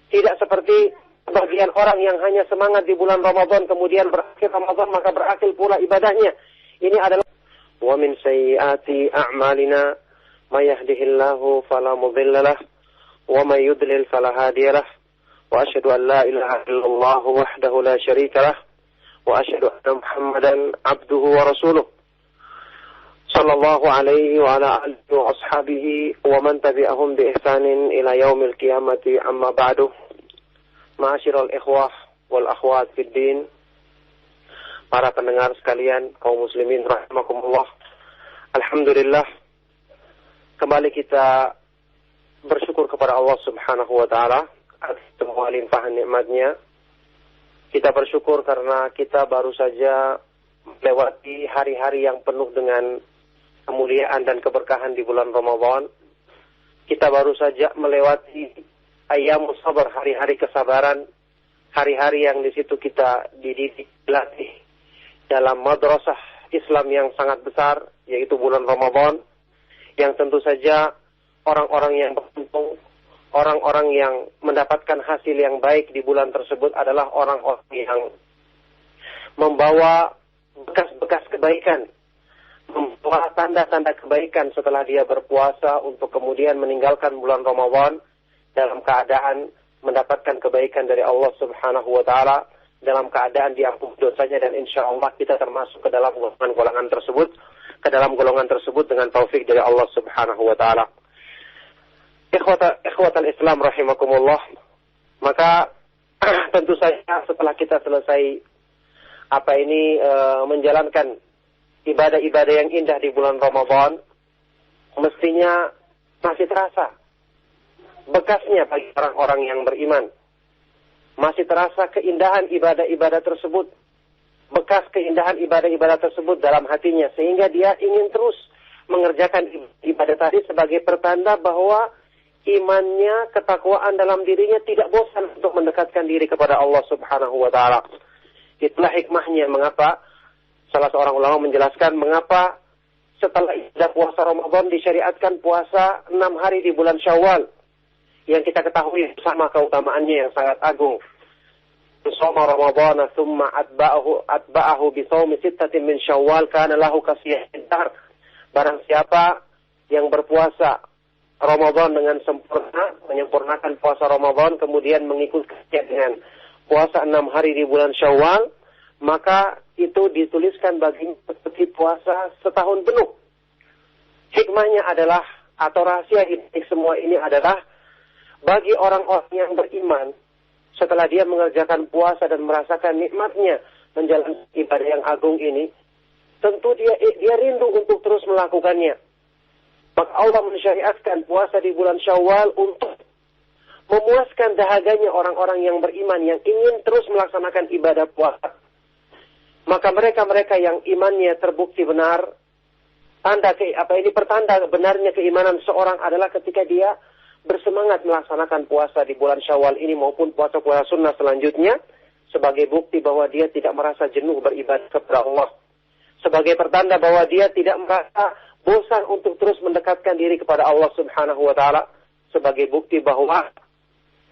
Tidak seperti sebagian orang yang hanya semangat di bulan Ramadan, kemudian berakhir Ramadan maka berakhir pula ibadahnya. Ini adalah wa min sayyiati a'malina may yahdihillahu fala mudilla lahu wa may yudlil fala hadiya lahu. Wa asyhadu an la ilaha illallah wahdahu la syarika lahu wa asyhadu anna Muhammadan abduhu wa rasuluh. Sallallahu alaihi wa ala alihi wa ashabihi wa man tabi'ahum bi ihsanin ila yaumil qiyamati amma ba'du. Ma'asyiral ikhwah wal akhwat fid din. Para pendengar sekalian, kaum muslimin rahimakumullah. Alhamdulillah, kembali kita bersyukur kepada Allah Subhanahu wa taala atas semua limpahan nikmat-Nya. Kita bersyukur karena kita baru saja melewati hari-hari yang penuh dengan kemuliaan dan keberkahan di bulan Ramadan. Kita baru saja melewati ayyamus sabar, hari-hari kesabaran, hari-hari yang di situ kita dididik, dilatih dalam madrasah Islam yang sangat besar, yaitu bulan Ramadan, yang tentu saja orang-orang yang beruntung, orang-orang yang mendapatkan hasil yang baik di bulan tersebut adalah orang-orang yang membawa bekas-bekas kebaikan, membawa tanda-tanda kebaikan setelah dia berpuasa untuk kemudian meninggalkan bulan Ramadan dalam keadaan mendapatkan kebaikan dari Allah Subhanahu wa taala, dalam keadaan diampuni dosanya, dan insya Allah kita termasuk ke dalam golongan tersebut dengan taufik dari Allah Subhanahu wa taala. Ikhwatal Islam rahimakumullah. Maka tentu saja setelah kita selesai menjalankan ibadah-ibadah yang indah di bulan Ramadan, mestinya masih terasa bekasnya bagi orang-orang yang beriman. Masih terasa keindahan ibadah-ibadah tersebut, bekas keindahan ibadah-ibadah tersebut dalam hatinya, sehingga dia ingin terus mengerjakan ibadah tadi sebagai pertanda bahwa imannya, ketakwaan dalam dirinya tidak bosan untuk mendekatkan diri kepada Allah Subhanahu wa taala. Itulah hikmahnya mengapa salah seorang ulama menjelaskan mengapa setelah ibadah puasa Ramadan disyariatkan puasa 6 hari di bulan Syawal, yang kita ketahui sama keutamaannya yang sangat agung. Shoma Ramadhana thumma atba'ahu bi shaumi sittatin min Syawal kana lahu kasiyahid dahr. Barang siapa yang berpuasa Ramadan dengan sempurna, menyempurnakan puasa Ramadan, kemudian mengikutinya dengan puasa 6 hari di bulan Syawal, maka itu dituliskan baginya seperti puasa setahun penuh. Hikmahnya adalah, atau rahasia hidup semua ini adalah, bagi orang-orang yang beriman, setelah dia mengerjakan puasa dan merasakan nikmatnya menjalankan ibadah yang agung ini, tentu dia rindu untuk terus melakukannya. Maka Allah mensyariatkan puasa di bulan Syawal untuk memuaskan dahaganya orang-orang yang beriman yang ingin terus melaksanakan ibadah puasa. Maka mereka-mereka yang imannya terbukti benar, pertanda benarnya keimanan seorang adalah ketika dia bersemangat melaksanakan puasa di bulan Syawal ini maupun puasa-puasa sunnah selanjutnya sebagai bukti bahwa dia tidak merasa jenuh beribadah kepada Allah. Sebagai pertanda bahwa dia tidak merasa bosan untuk terus mendekatkan diri kepada Allah Subhanahu wa taala, sebagai bukti bahwa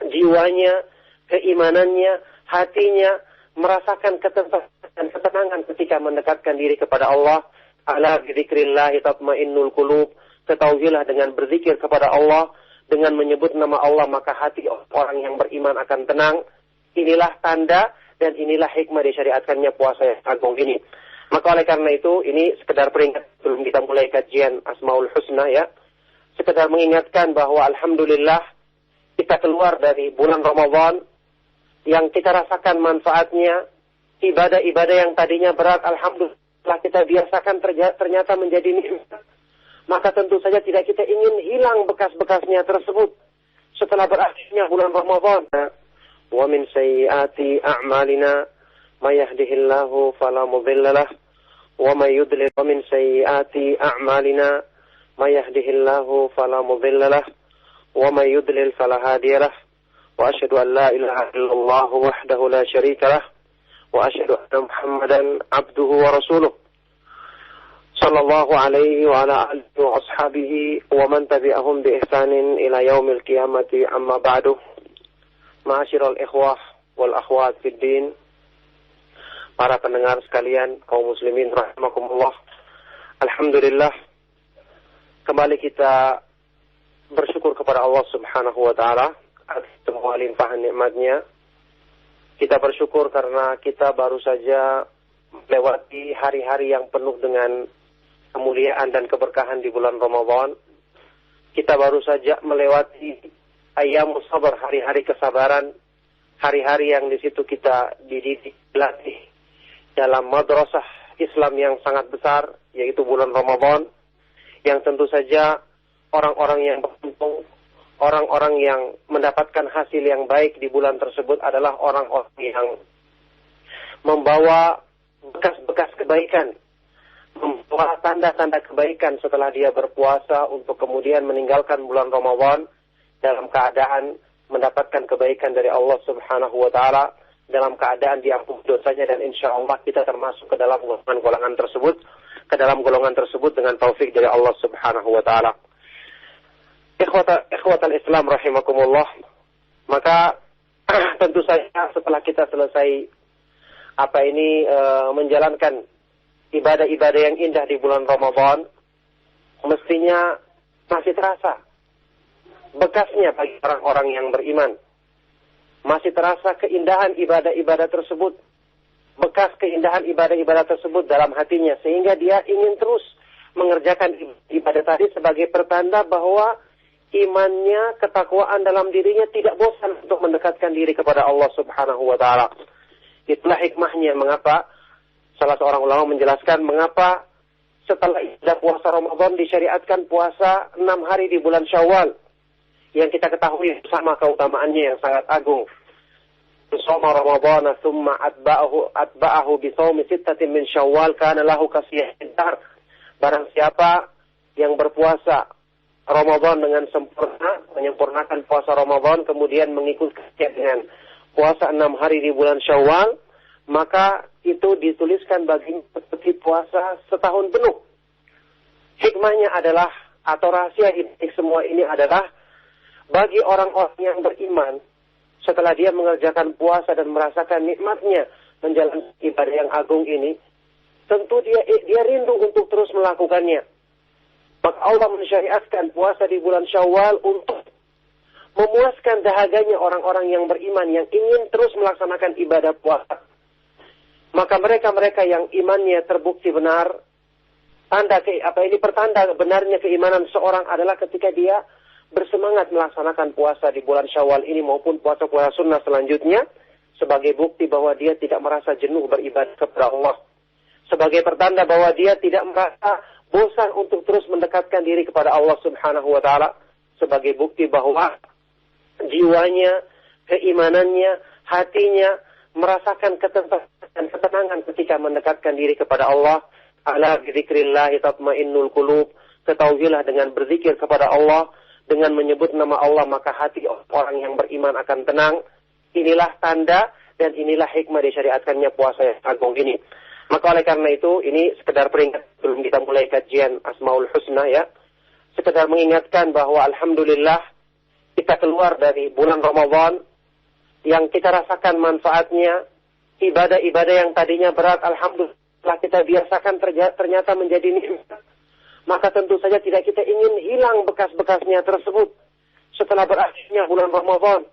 jiwanya, keimanannya, hatinya merasakan ketentraman dan ketenangan ketika mendekatkan diri kepada Allah. Ala bidzikrillahi tatmainnul qulub. Ketahuilah dengan berzikir kepada Allah, dengan menyebut nama Allah, maka hati orang yang beriman akan tenang. Inilah tanda dan inilah hikmah disyariatkannya puasa yang agung ini. Maka oleh karena itu, ini sekedar peringat sebelum kita mulai kajian Asmaul Husna ya. Sekedar mengingatkan bahwa alhamdulillah kita keluar dari bulan Ramadan yang kita rasakan manfaatnya. Ibadah-ibadah yang tadinya berat, alhamdulillah kita biasakan ternyata menjadi nikmat. Maka tentu saja tidak kita ingin hilang bekas-bekasnya tersebut setelah berakhirnya bulan Ramadan. Wa min sayyiati a'malina may yahdihillahu fala mudilla lahu wa may yudlil. Wa min sayyiati a'malina may yahdihillahu fala mudilla lahu wa may yudlil fala hadiya lahu. Wa asyhadu an la ilaha illallah wahdahu la syarika lahu wa asyhadu anna Muhammadan abduhu wa rasuluh. Sallallahu alaihi wa ala alihi wa ashabihi wa man tabi'ahum bi ihsanin ila yaumil qiyamati, amma ba'du. Ma'asyiral ikhwah wal akhwat fid din. Para pendengar sekalian, kaum muslimin rahimakumullah. Alhamdulillah, kembali kita bersyukur kepada Allah Subhanahu wa taala atas semua limpahan nikmat-Nya. Kita bersyukur karena kita baru saja melewati hari-hari yang penuh dengan kemuliaan dan keberkahan di bulan Ramadan. Kita baru saja melewati ayyamus sabar, hari-hari kesabaran, hari-hari yang di situ kita dididik, dilatih dalam madrasah Islam yang sangat besar, yaitu bulan Ramadan, yang tentu saja orang-orang yang beruntung, orang-orang yang mendapatkan hasil yang baik di bulan tersebut adalah orang-orang yang membawa bekas-bekas kebaikan, membawa tanda-tanda kebaikan setelah dia berpuasa untuk kemudian meninggalkan bulan Ramadan dalam keadaan mendapatkan kebaikan dari Allah Subhanahu wa taala, dalam keadaan diampuni dosanya, dan insya Allah kita termasuk ke dalam golongan tersebut dengan taufik dari Allah Subhanahu wa taala. Ikhwatal Islam rahimakumullah. Maka tentu saja setelah kita selesai menjalankan ibadah-ibadah yang indah di bulan Ramadan, mestinya masih terasa bekasnya bagi orang-orang yang beriman. Masih terasa keindahan ibadah-ibadah tersebut, bekas keindahan ibadah-ibadah tersebut dalam hatinya, sehingga dia ingin terus mengerjakan ibadah tadi sebagai pertanda bahwa imannya, ketakwaan dalam dirinya tidak bosan untuk mendekatkan diri kepada Allah Subhanahu wa taala. Itulah hikmahnya mengapa salah seorang ulama menjelaskan mengapa setelah ibadah puasa Ramadan disyariatkan puasa 6 hari di bulan Syawal, yang kita ketahui sama keutamaannya yang sangat agung. Shoma Ramadhana thumma atba'ahu bi shaumi sittatin min Syawal kana lahu kasiyahid dahr. Barang siapa yang berpuasa Ramadan dengan sempurna, menyempurnakan puasa Ramadan, kemudian mengikutinya dengan puasa 6 hari di bulan Syawal, maka itu dituliskan baginya seperti puasa setahun penuh. Hikmahnya adalah, atau rahasia di semua ini adalah, bagi orang-orang yang beriman, setelah dia mengerjakan puasa dan merasakan nikmatnya menjalankan ibadah yang agung ini, tentu dia rindu untuk terus melakukannya. Maka Allah mensyariatkan puasa di bulan Syawal untuk memuaskan dahaganya orang-orang yang beriman yang ingin terus melaksanakan ibadah puasa. Maka mereka-mereka yang imannya terbukti benar, pertanda benarnya keimanan seorang adalah ketika dia bersemangat melaksanakan puasa di bulan Syawal ini maupun puasa-puasa sunnah selanjutnya, sebagai bukti bahwa dia tidak merasa jenuh beribadah kepada Allah, sebagai pertanda bahwa dia tidak merasa bosan untuk terus mendekatkan diri kepada Allah Subhanahu wa taala, sebagai bukti bahwa jiwanya, keimanannya, hatinya merasakan ketentraman dan ketenangan ketika mendekatkan diri kepada Allah. Ala bidzikrillahi tatmainnul qulub. Ketahuilah dengan berzikir kepada Allah, dengan menyebut nama Allah, maka hati orang yang beriman akan tenang. Inilah tanda dan inilah hikmah disyariatkannya puasa yang agung ini. Maka oleh karena itu, ini sekedar peringat sebelum kita mulai kajian Asmaul Husna ya. Sekedar mengingatkan bahwa alhamdulillah kita keluar dari bulan Ramadan, yang kita rasakan manfaatnya, ibadah-ibadah yang tadinya berat, alhamdulillah kita biasakan ternyata menjadi nikmat. Maka tentu saja tidak kita ingin hilang bekas-bekasnya tersebut. Setelah berakhirnya bulan Ramadan,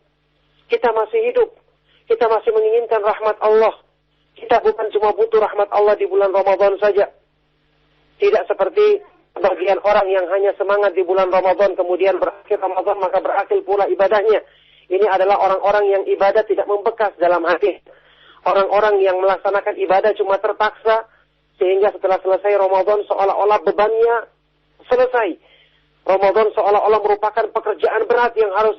kita masih hidup, kita masih menginginkan rahmat Allah. Kita bukan cuma butuh rahmat Allah di bulan Ramadan saja. Tidak seperti bagian orang yang hanya semangat di bulan Ramadan, kemudian berakhir Ramadan maka berakhir pula ibadahnya. Ini adalah orang-orang yang ibadah tidak membekas dalam hati. Orang-orang yang melaksanakan ibadah cuma terpaksa, sehingga setelah selesai Ramadan seolah-olah bebannya selesai. Ramadan seolah-olah merupakan pekerjaan berat yang harus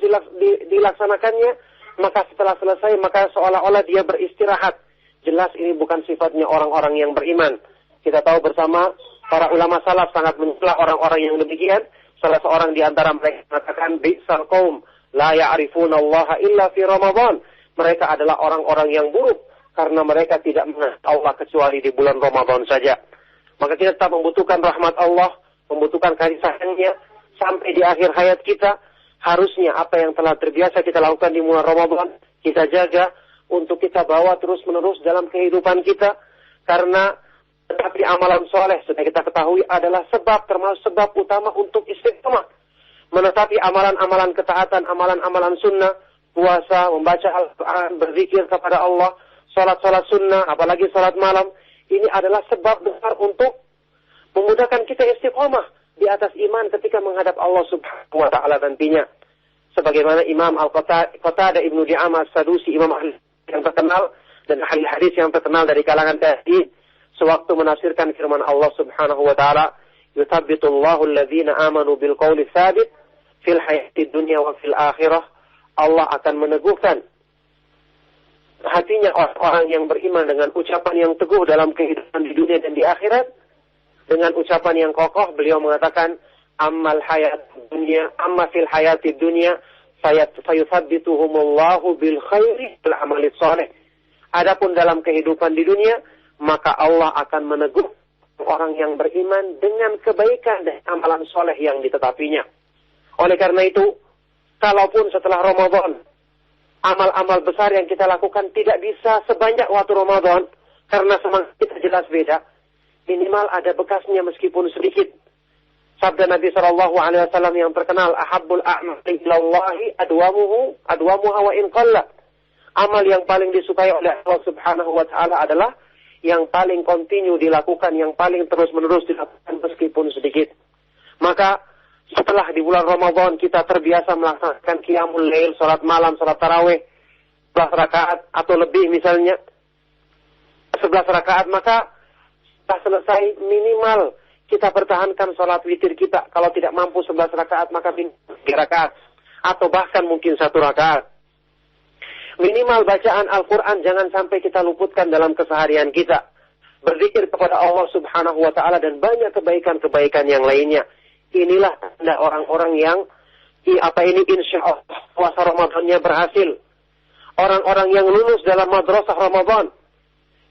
dilaksanakannya. Maka setelah selesai, maka seolah-olah dia beristirahat. Jelas ini bukan sifatnya orang-orang yang beriman. Kita tahu bersama, para ulama salaf sangat mencela orang-orang yang demikian. Salah seorang di antara mereka mengatakan, bi'sal qaum la ya'rifuna Allah illa fi Ramadan. Mereka adalah orang-orang yang buruk karena mereka tidak mengenal Allah kecuali di bulan Ramadan saja. Maka kita tetap membutuhkan rahmat Allah, membutuhkan kasih sayangnya sampai di akhir hayat kita. Harusnya apa yang telah terbiasa kita lakukan di bulan Ramadan, kita jaga untuk kita bawa terus-menerus dalam kehidupan kita. Karena tetapi amalan soleh sudah kita ketahui adalah sebab, termasuk sebab utama untuk istiqomah. Menetapi amalan-amalan ketaatan, amalan-amalan sunnah, puasa, membaca Al-Quran, berzikir kepada Allah, salat-salat sunnah, apalagi salat malam, ini adalah sebab besar untuk memudahkan kita istiqomah di atas iman ketika menghadap Allah Subhanahu wa taala nantinya. Sebagaimana Imam Al-Qatadah Ibnu Di'amah As-Sadusi, imam ahli yang terkenal dan ahli hadis yang terkenal dari kalangan tabi'in, sewaktu menafsirkan firman Allah Subhanahu wa taala, "Yuthabbitullahu alladhina amanu bil qawli tsabit fil hayatid dunya wa fil akhirah." Allah akan meneguhkan hatinya orang-orang yang beriman dengan ucapan yang teguh dalam kehidupan di dunia dan di akhirat. Dengan ucapan yang kokoh, beliau mengatakan, amma fil hayatid dunya fayuthabbituhumullahu bil khairi wal amali shalih. Adapun dalam kehidupan di dunia, maka Allah akan meneguh orang yang beriman dengan kebaikan dan amalan soleh yang ditetapinya. Oleh karena itu, kalaupun setelah Ramadan amal-amal besar yang kita lakukan tidak bisa sebanyak waktu Ramadan, karena semangat kita jelas beda, minimal ada bekasnya meskipun sedikit. Sabda Nabi SAW yang terkenal, ahabbul a'mali ilallahi adwamuha wa in qalla. Amal yang paling disukai oleh Allah Subhanahu wa taala adalah yang paling kontinu dilakukan, yang paling terus-menerus dilakukan meskipun sedikit. Maka setelah di bulan Ramadan kita terbiasa melaksanakan qiyamul lail, salat malam, salat tarawih 11 rakaat atau lebih misalnya 11 rakaat, maka setelah selesai minimal kita pertahankan salat witir kita. Kalau tidak mampu 11 rakaat maka 3 rakaat atau bahkan mungkin 1 rakaat. Minimal bacaan Al-Quran jangan sampai kita luputkan dalam keseharian kita. Berzikir kepada Allah Subhanahu wa taala dan banyak kebaikan-kebaikan yang lainnya. Inilah tanda orang-orang yang insya Allah puasa Ramadannya berhasil. Orang-orang yang lulus dalam madrasah Ramadan,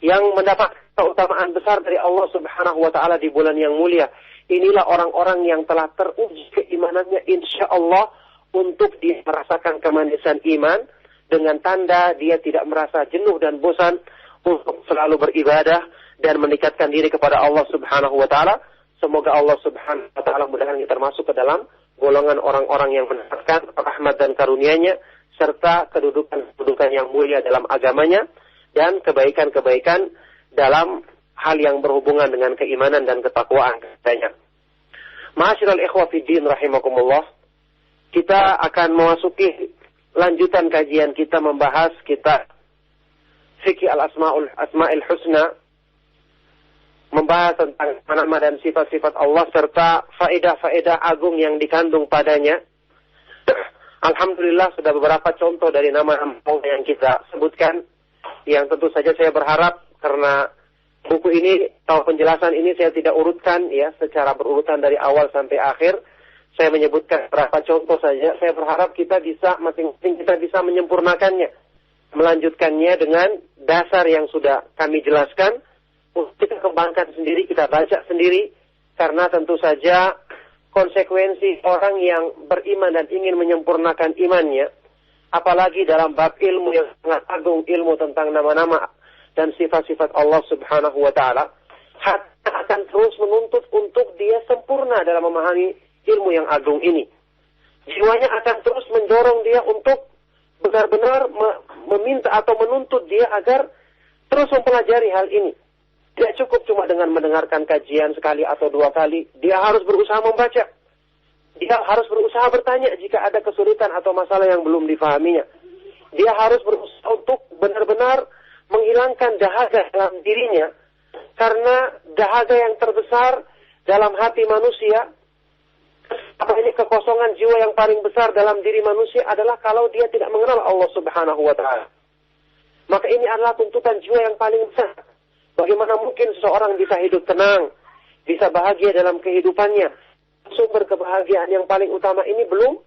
yang mendapat keutamaan besar dari Allah Subhanahu wa taala di bulan yang mulia. Inilah orang-orang yang telah teruji keimanannya insya Allah untuk dia merasakan kemanisan iman, dengan tanda dia tidak merasa jenuh dan bosan untuk selalu beribadah dan meningkatkan diri kepada Allah Subhanahu wa taala. Semoga Allah Subhanahu wa taala mudah-mudahan kita termasuk ke dalam golongan orang-orang yang mendapatkan rahmat dan karunia-Nya serta kedudukan yang mulia dalam agamanya dan kebaikan-kebaikan dalam hal yang berhubungan dengan keimanan dan ketakwaan katanya. Ma'asyiral ikhwah fiddin rahimakumullah, kita akan memasuki lanjutan kajian kita membahas kitab Fiqh al-Asma'il Husna, membahas tentang nama dan sifat-sifat Allah serta faedah-faedah agung yang dikandung padanya. Alhamdulillah sudah beberapa contoh dari nama-nama Allah yang kita sebutkan, yang tentu saja saya berharap karena buku ini atau penjelasan ini saya tidak urutkan ya secara berurutan dari awal sampai akhir. Saya menyebutkan beberapa contoh saja. Saya berharap kita bisa masing-masing kita bisa menyempurnakannya, melanjutkannya dengan dasar yang sudah kami jelaskan. Kita kembangkan sendiri, kita baca sendiri, karena tentu saja konsekuensi orang yang beriman dan ingin menyempurnakan imannya, apalagi dalam bab ilmu yang sangat agung, ilmu tentang nama-nama dan sifat-sifat Allah Subhanahu wa Ta'ala, hati akan terus menuntut untuk dia sempurna dalam memahami ilmu yang agung ini. Jiwanya akan terus mendorong dia untuk benar-benar meminta atau menuntut dia agar terus mempelajari hal ini. Tidak cukup cuma dengan mendengarkan kajian sekali atau dua kali. Dia harus berusaha membaca. Dia harus berusaha bertanya jika ada kesulitan atau masalah yang belum difahaminya. Dia harus berusaha untuk benar-benar menghilangkan dahaga dalam dirinya. Karena dahaga yang terbesar dalam hati manusia, apa ini kekosongan jiwa yang paling besar dalam diri manusia adalah kalau dia tidak mengenal Allah Subhanahu wa Ta'ala. Maka ini adalah tuntutan jiwa yang paling besar. Bagaimana mungkin seseorang bisa hidup tenang, bisa bahagia dalam kehidupannya? Sumber kebahagiaan yang paling utama ini belum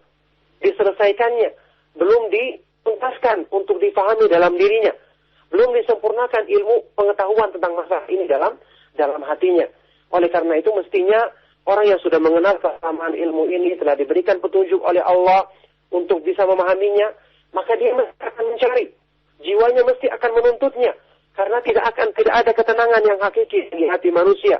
diselesaikannya, belum dituntaskan untuk difahami dalam dirinya, belum disempurnakan ilmu pengetahuan tentang masalah ini dalam hatinya. Oleh karena itu mestinya orang yang sudah mengenal kesamaan ilmu ini, telah diberikan petunjuk oleh Allah untuk bisa memahaminya, maka dia mesti akan mencari. Jiwanya mesti akan menuntutnya. Karena tidak ada ketenangan yang hakiki di hati manusia.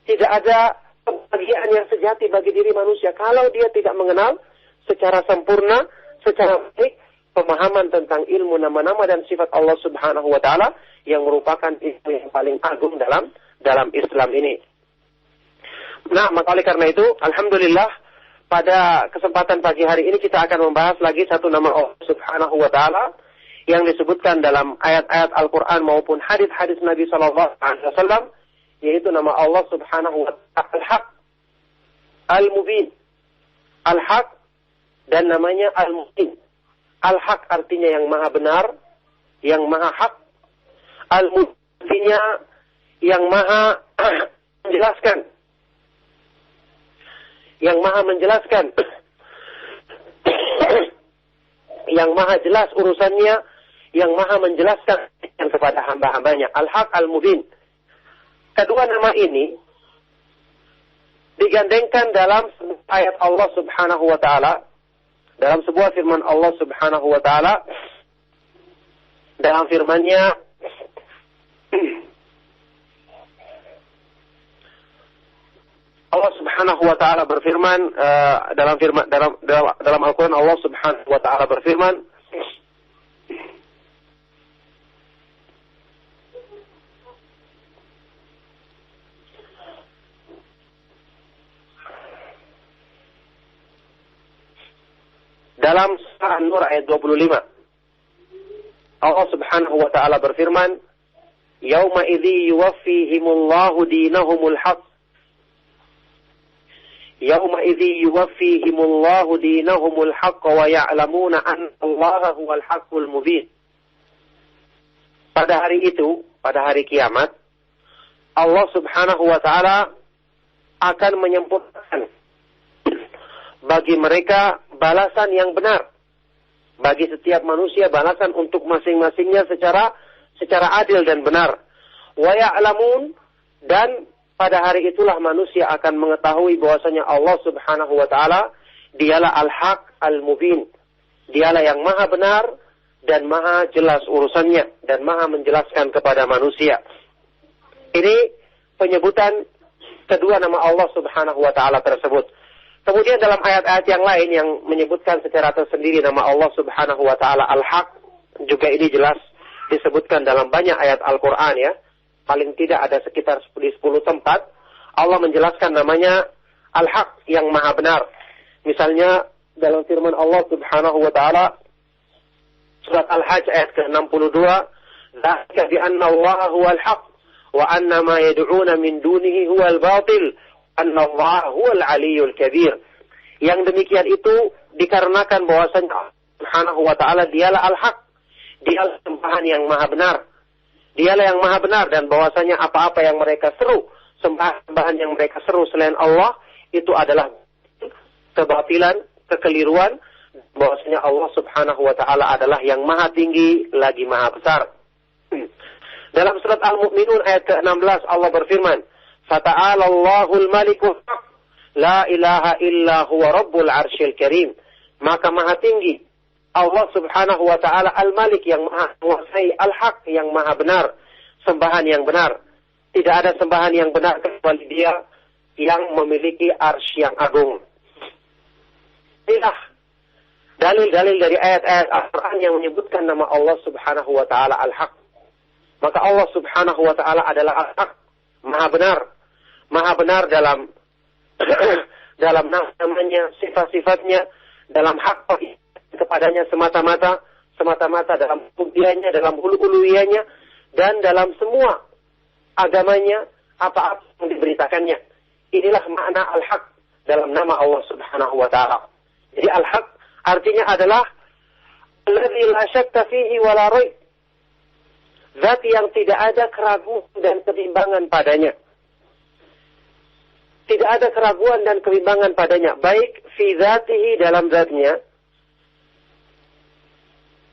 Tidak ada kebahagiaan yang sejati bagi diri manusia kalau dia tidak mengenal secara sempurna, secara baik, pemahaman tentang ilmu nama-nama dan sifat Allah Subhanahu wa Ta'ala yang merupakan ilmu yang paling agung dalam Islam ini. Nah, maka oleh karena itu, alhamdulillah, pada kesempatan pagi hari ini kita akan membahas lagi satu nama Allah Subhanahu wa Ta'ala yang disebutkan dalam ayat-ayat Al-Quran maupun hadis-hadis Nabi SAW, yaitu nama Allah Subhanahu wa Ta'ala Al-Haq, Al-Mubin. Al-Haq dan namanya Al-Mubin. Al-Haq artinya yang maha benar, yang maha hak. Al-Mubin artinya yang maha menjelaskan. Yang maha menjelaskan. Yang maha jelas urusannya, yang maha menjelaskan kepada hamba-hambanya. Al-Haq, Al-Mubin. Kedua nama ini digandengkan dalam ayat Allah Subhanahu wa Ta'ala, dalam sebuah firman Allah Subhanahu wa Ta'ala, dalam firman-Nya, Allah Subhanahu wa Ta'ala berfirman dalam Al-Quran, Allah Subhanahu wa Ta'ala berfirman, dalam surah An-Nur ayat 25, Allah Subhanahu wa Ta'ala berfirman, "Yauma idzi yuwaffihimullahu dinahumul haqq." Yauma idzi yuwaffihimullahu dinahumul haqq wa ya'lamuna anna Allaha huwal haqqul mubin. Pada hari itu, pada hari kiamat, Allah Subhanahu wa Ta'ala akan menyempurnakan bagi mereka balasan yang benar. Bagi setiap manusia balasan untuk masing-masingnya secara adil dan benar. Wa ya'lamun, dan pada hari itulah manusia akan mengetahui bahwasanya Allah Subhanahu wa Ta'ala dialah Al-Haq, Al-Mubin. Dialah yang maha benar dan maha jelas urusannya dan maha menjelaskan kepada manusia. Ini penyebutan kedua nama Allah Subhanahu wa Ta'ala tersebut. Kemudian dalam ayat-ayat yang lain yang menyebutkan secara tersendiri nama Allah Subhanahu wa Ta'ala Al-Haq, juga ini jelas disebutkan dalam banyak ayat Al-Quran ya. Paling tidak ada sekitar 10 tempat Allah menjelaskan namanya Al-Haq, yang maha benar. Misalnya dalam firman Allah Subhanahu wa Ta'ala surat Al-Hajj ayat ke-62, "Dzalika bi anna Allaha huwal haq wa anna ma yad'una min dunihi huwal batil, anna Allaha huwal aliyyul kabir." Yang demikian itu dikarenakan bahwasanya Allah Subhanahu wa Ta'ala dialah Al-Haq, dialah sembahan yang maha benar. Dialah yang maha benar, dan bahwasanya apa-apa yang mereka seru, sembahan yang mereka seru selain Allah, itu adalah kebatilan, kekeliruan. Bahwasanya Allah Subhanahu wa Ta'ala adalah yang maha tinggi lagi maha besar. Dalam surat Al-Mu'minun ayat ke-16 Allah berfirman, "Fata'ala Allahul Malikul Haq, La ilaha illa huwa rabbul arsyil karim. Maka maha tinggi Allah subhanahu wa ta'ala al-malik yang maha menguasai, al-haq yang maha benar, sembahan yang benar. Tidak ada sembahan yang benar kecuali dia yang memiliki arsy yang agung. Inilah dalil-dalil dari ayat-ayat Al-Quran yang menyebutkan nama Allah subhanahu wa ta'ala al-haq. Maka Allah subhanahu wa ta'ala adalah al-haq, maha benar. Maha benar dalam dalam namanya, sifat-sifatnya, dalam hak kepadanya semata-mata dalam uluhiyahnya, dalam uluhiyahnya, dan dalam semua agamanya, apa-apa yang diberitakannya. Inilah makna al-haq dalam nama Allah subhanahu wa ta'ala. Jadi al-haq artinya adalah alladzi la syakka fihi wa la raib. Zat yang tidak ada keraguan dan kebimbangan padanya. Tidak ada keraguan dan kebimbangan padanya, baik fi dzatihi dalam zatnya,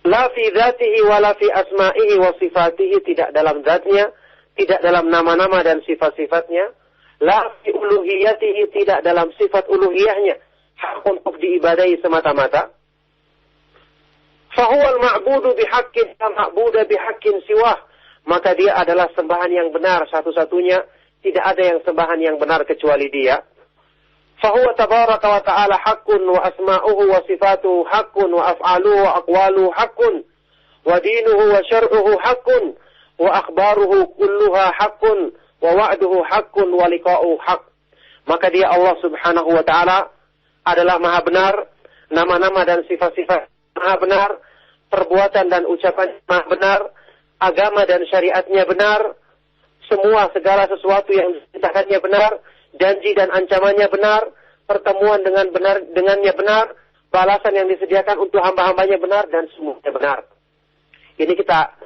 la fi dzatihi wa la fi asma'ihi wa sifatihi, tidak dalam zatnya, tidak dalam nama-nama dan sifat-sifatnya, la fi uluhiyatihi, tidak dalam sifat uluhiyahnya, hak untuk diibadahi semata-mata. Fahuwal ma'budu bihaqqin la ma'buda bihaqqin siwah, maka dia adalah sembahan yang benar satu-satunya. Tidak ada yang sembahan yang benar kecuali dia. Fahuwa tabaraka wa ta'ala haqqun wa asma'uhu wa sifatuhu haqqun wa af'aluhu wa aqwaluhu haqqun wa dinuhu wa syar'uhu haqqun wa akhbaruhu kulluha haqqun wa wa'duhu haqqun wa liqa'uhu haqq. Maka dia Allah subhanahu wa ta'ala adalah maha benar, nama-nama dan sifat-sifat maha benar, perbuatan dan ucapan maha benar, agama dan syariatnya benar, semua segala sesuatu yang diceritakannya benar, janji dan ancamannya benar, pertemuan dengannya benar, balasan yang disediakan untuk hamba-hambanya benar, dan semuanya benar. Ini kita,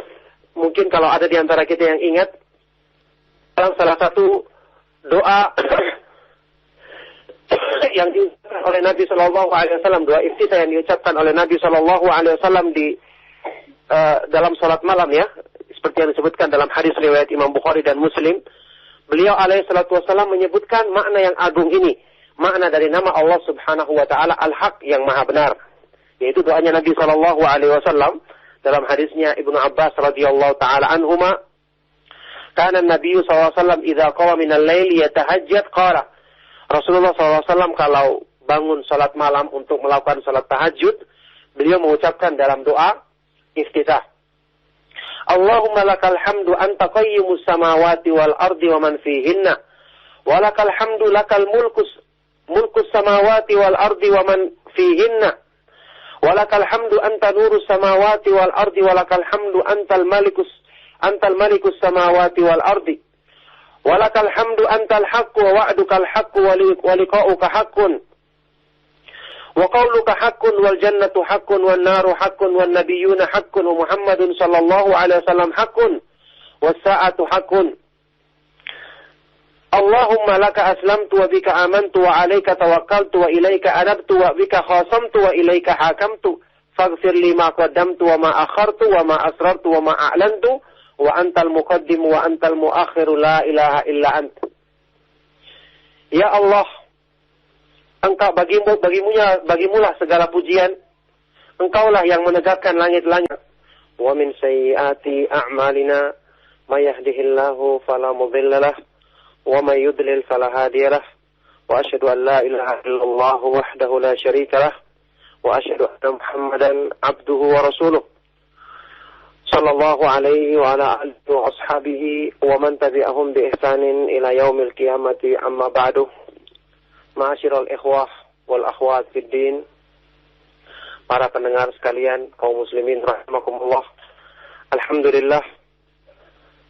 mungkin kalau ada di antara kita yang ingat, dalam salah satu doa yang diucapkan oleh Nabi Shallallahu Alaihi Wasallam, doa iftitah yang diucapkan oleh Nabi Shallallahu Alaihi Wasallam di dalam salat malam, ya, seperti yang disebutkan dalam hadis riwayat Imam Bukhari dan Muslim, beliau alaihi salatu wasallam menyebutkan makna yang agung ini, makna dari nama Allah subhanahu wa ta'ala al-haq yang maha benar, yaitu doanya Nabi sallallahu alaihi wasallam dalam hadisnya Ibnu Abbas radhiyallahu ta'ala anhuma, kana Nabi sallallahu alaihi wasallam idza qama minal laili yatahajjad qala, Rasulullah sallallahu alaihi wasallam kalau bangun salat malam untuk melakukan salat tahajud, beliau mengucapkan dalam doa iftitah, Allahumma lakal hamdu anta qayyimus samawati wal ardi wa man fihinna, wa lakal hamdu lakal mulkus samawati wal ardi wa man fihinna, wa lakal hamdu anta nurus samawati wal ardi, wa lakal hamdu antal malikus samawati wal ardi, wa lakal hamdu antal haqqu wa wa'dukal haqqu wa liqa'uka haqqun, wa qawluka haqqun wal jannatu haqqun wan naru haqqun wan nabiyyuna haqqun wa Muhammadun sallallahu alaihi wasallam haqqun was sa'atu haqqun. Allahumma laka aslamtu wa bika amantu wa alayka tawakkaltu wa ilayka anabtu wa bika khasamtu wa ilayka hakamtu faghfir li ma qaddamtu wa ma akhartu wa ma asrartu wa ma a'lantu wa antal muqaddim wa antal muakhiru la ilaha illa anta. Ya Allah, Engkau bagimulah segala pujian. Engkaulah yang menegakkan langit-langit. Wa min sayyiati a'malina may yahdihillahu fala mudhillalah wa may yudlil fala hadiyalah. Wa asyhadu an la ilaha illallah wahdahu la syarikalah wa asyhadu anna Muhammadan abduhu wa rasuluh. Sallallahu alaihi wa ala alihi wa ashabihi wa man tabi'ahum bi ihsanin ila yaumil qiyamati amma ba'du. Ma'asyiral ikhwah wal akhwat fid din, para pendengar sekalian, kaum muslimin rahimakumullah. Alhamdulillah,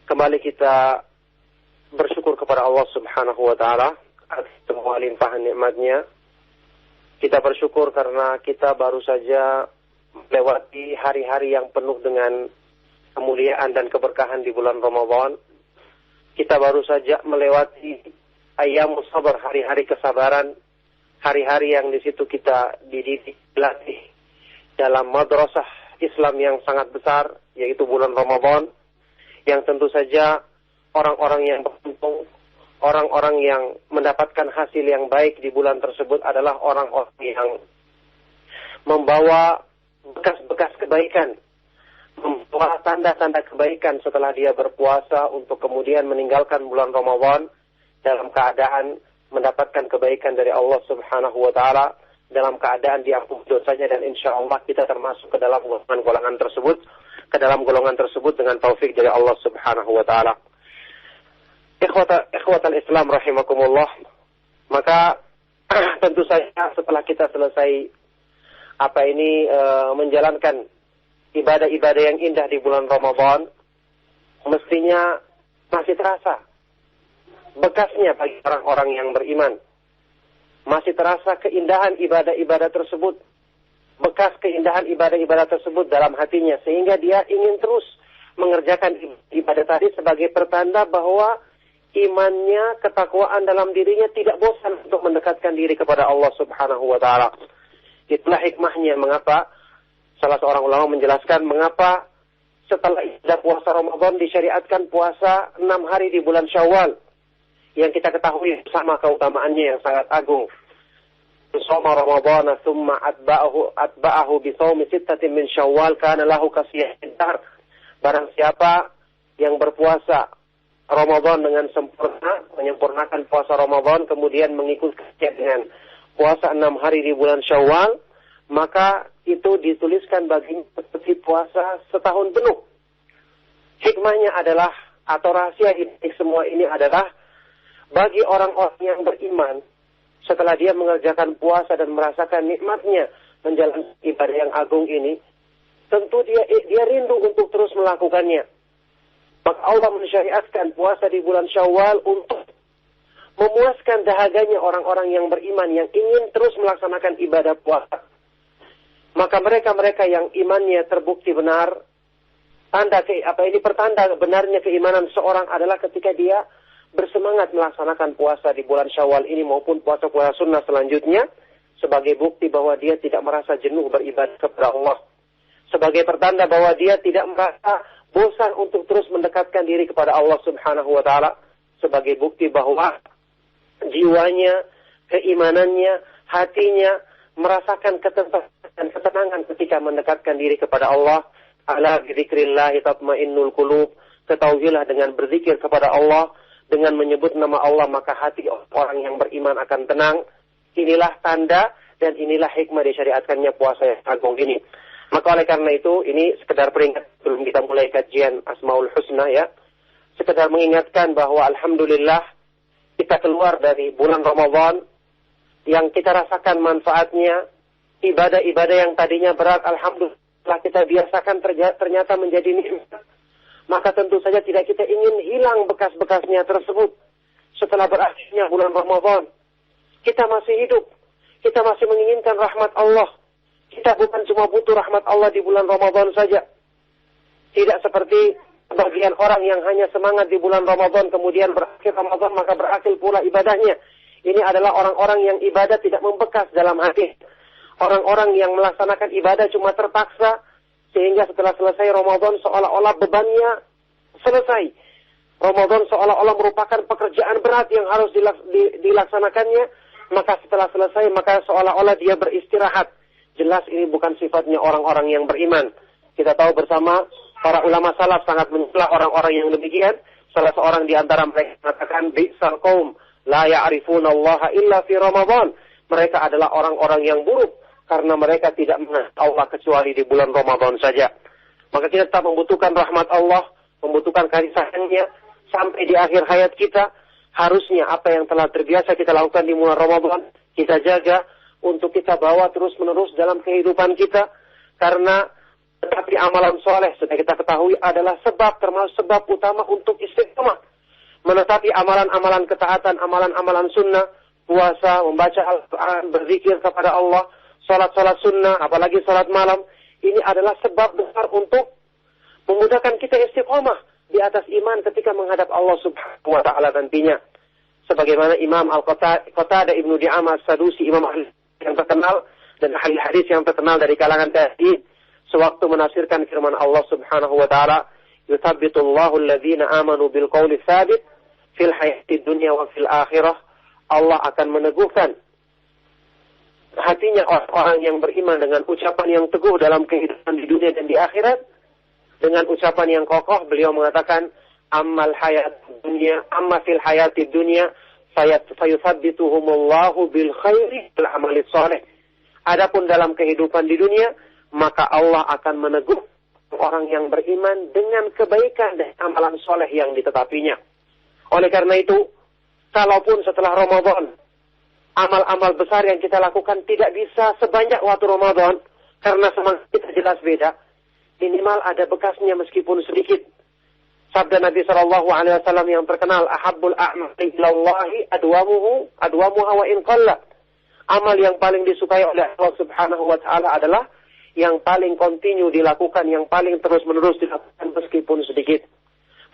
kembali kita bersyukur kepada Allah subhanahu wa ta'ala atas semua limpahan nikmatnya. Kita bersyukur karena kita baru saja melewati hari-hari yang penuh dengan kemuliaan dan keberkahan di bulan Ramadan. Kita baru saja melewati ayyamus sabar, hari-hari kesabaran, hari-hari yang di situ kita dididik, dilatih dalam madrasah Islam yang sangat besar, yaitu bulan Ramadan, yang tentu saja orang-orang yang beruntung, orang-orang yang mendapatkan hasil yang baik di bulan tersebut adalah orang-orang yang membawa bekas-bekas kebaikan, membawa tanda-tanda kebaikan setelah dia berpuasa untuk kemudian meninggalkan bulan Ramadan dalam keadaan mendapatkan kebaikan dari Allah Subhanahu wa taala, dalam keadaan diampuni dosanya, dan insya Allah kita termasuk ke dalam golongan tersebut dengan taufik dari Allah Subhanahu wa taala. Ikhwatal Islam rahimakumullah. Maka tentu saja setelah kita selesai menjalankan ibadah-ibadah yang indah di bulan Ramadan, mestinya masih terasa bekasnya bagi orang-orang yang beriman. Masih terasa keindahan ibadah-ibadah tersebut, bekas keindahan ibadah-ibadah tersebut dalam hatinya, sehingga dia ingin terus mengerjakan ibadah tadi sebagai pertanda bahwa imannya, ketakwaan dalam dirinya tidak bosan untuk mendekatkan diri kepada Allah Subhanahu wa taala. Itulah hikmahnya mengapa salah seorang ulama menjelaskan mengapa setelah ibadah puasa Ramadan disyariatkan puasa 6 hari di bulan Syawal, yang kita ketahui sama keutamaannya yang sangat agung. Shoma Ramadhana thumma atba'ahu bi shaumi sittatin min Syawal kana lahu kasiyahid dahr. Barang siapa yang berpuasa Ramadan dengan sempurna, menyempurnakan puasa Ramadan, kemudian mengikutinya dengan puasa 6 hari di bulan Syawal, maka itu dituliskan baginya seperti puasa setahun penuh. Hikmahnya adalah, atau rahasia di semua ini adalah, bagi orang-orang yang beriman, setelah dia mengerjakan puasa dan merasakan nikmatnya menjalankan ibadah yang agung ini, tentu dia rindu untuk terus melakukannya. Maka Allah mensyariatkan puasa di bulan Syawal untuk memuaskan dahaganya orang-orang yang beriman yang ingin terus melaksanakan ibadah puasa. Maka mereka-mereka yang imannya terbukti benar, pertanda benarnya keimanan seorang adalah ketika dia bersemangat melaksanakan puasa di bulan Syawal ini maupun puasa-puasa sunnah selanjutnya, sebagai bukti bahwa dia tidak merasa jenuh beribadah kepada Allah, sebagai pertanda bahwa dia tidak merasa bosan untuk terus mendekatkan diri kepada Allah Subhanahu wa taala, sebagai bukti bahwa jiwanya, keimanannya, hatinya merasakan ketenangan ketika mendekatkan diri kepada Allah. Ala bizikrillahi tatmainnul qulub. Ketahuilah dengan berzikir kepada Allah, dengan menyebut nama Allah, maka hati orang yang beriman akan tenang. Inilah tanda dan inilah hikmah disyariatkannya puasa yang agung ini. Maka oleh karena itu, ini sekedar peringat sebelum kita mulai kajian Asmaul Husna ya. Sekedar mengingatkan bahwa alhamdulillah kita keluar dari bulan Ramadan yang kita rasakan manfaatnya. Ibadah-ibadah yang tadinya berat, alhamdulillah kita biasakan ternyata menjadi nikmat. Maka tentu saja tidak kita ingin hilang bekas-bekasnya tersebut. Setelah berakhirnya bulan Ramadan, kita masih hidup. Kita masih menginginkan rahmat Allah. Kita bukan cuma butuh rahmat Allah di bulan Ramadan saja. Tidak seperti sebagian orang yang hanya semangat di bulan Ramadan, kemudian berakhir Ramadan maka berakhir pula ibadahnya. Ini adalah orang-orang yang ibadah tidak membekas dalam hati. Orang-orang yang melaksanakan ibadah cuma terpaksa, sehingga setelah selesai Ramadan seolah-olah bebannya selesai. Ramadan seolah-olah merupakan pekerjaan berat yang harus dilaksanakannya. Maka setelah selesai, maka seolah-olah dia beristirahat. Jelas ini bukan sifatnya orang-orang yang beriman. Kita tahu bersama, para ulama salaf sangat mencela orang-orang yang demikian. Salah seorang di antara mereka mengatakan, bi'sal qaum la ya'rifuna Allah illa fi Ramadan. Mereka adalah orang-orang yang buruk karena mereka tidak mengenal Allah kecuali di bulan Ramadan saja. Maka kita tetap membutuhkan rahmat Allah, membutuhkan kasih sayangnya sampai di akhir hayat kita. Harusnya apa yang telah terbiasa kita lakukan di bulan Ramadan, kita jaga untuk kita bawa terus-menerus dalam kehidupan kita. Karena tetapi amalan soleh, sudah kita ketahui, adalah termasuk sebab utama untuk istiqomah. Menetapi amalan-amalan ketaatan, amalan-amalan sunnah, puasa, membaca Al-Quran, berzikir kepada Allah, salat-salat sunnah, apalagi salat malam, ini adalah sebab besar untuk memudahkan kita istiqomah di atas iman ketika menghadap Allah Subhanahu wa taala nantinya. Sebagaimana Imam Al-Qatadah Ibnu Di'amah As-Sadusi, imam ahli yang terkenal dan ahli hadis yang terkenal dari kalangan tabi'in, sewaktu menafsirkan firman Allah Subhanahu wa taala, "Yuthabbitullahu alladhina amanu bil qawli tsabit fil hayati dunya wa fil akhirah, Allah akan meneguhkan hatinya orang-orang yang beriman dengan ucapan yang teguh dalam kehidupan di dunia dan di akhirat. Dengan ucapan yang kokoh, beliau mengatakan, amma fil hayati dunya fayuthabbituhumullahu bil khairi wal amali shalih. Adapun dalam kehidupan di dunia, maka Allah akan meneguh orang yang beriman dengan kebaikan dan amalan soleh yang ditetapinya. Oleh karena itu, kalaupun setelah Ramadan, amal-amal besar yang kita lakukan tidak bisa sebanyak waktu Ramadan, karena semangat kita jelas beda, minimal ada bekasnya meskipun sedikit. Sabda Nabi SAW yang terkenal, ahabbul a'mali ilallahi adwamuha wa in qalla. Amal yang paling disukai oleh Allah Subhanahu wa taala adalah yang paling kontinu dilakukan, yang paling terus-menerus dilakukan meskipun sedikit.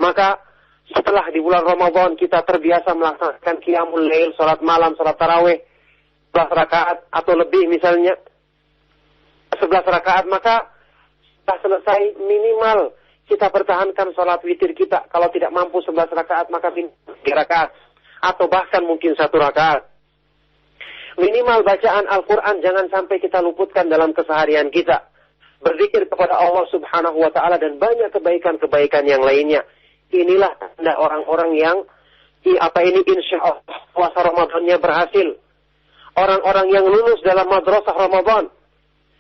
Maka setelah di bulan Ramadan kita terbiasa melaksanakan qiyamul lail, salat malam, salat tarawih 11 rakaat atau lebih misalnya 11 rakaat, maka setelah selesai minimal kita pertahankan salat witir kita. Kalau tidak mampu 11 rakaat maka 3 rakaat atau bahkan mungkin 1 rakaat. Minimal bacaan Al-Quran jangan sampai kita luputkan dalam keseharian kita. Berzikir kepada Allah Subhanahu wa ta'ala dan banyak kebaikan-kebaikan yang lainnya. Inilah tanda orang-orang yang insya Allah puasa Ramadannya berhasil. Orang-orang yang lulus dalam madrasah Ramadan,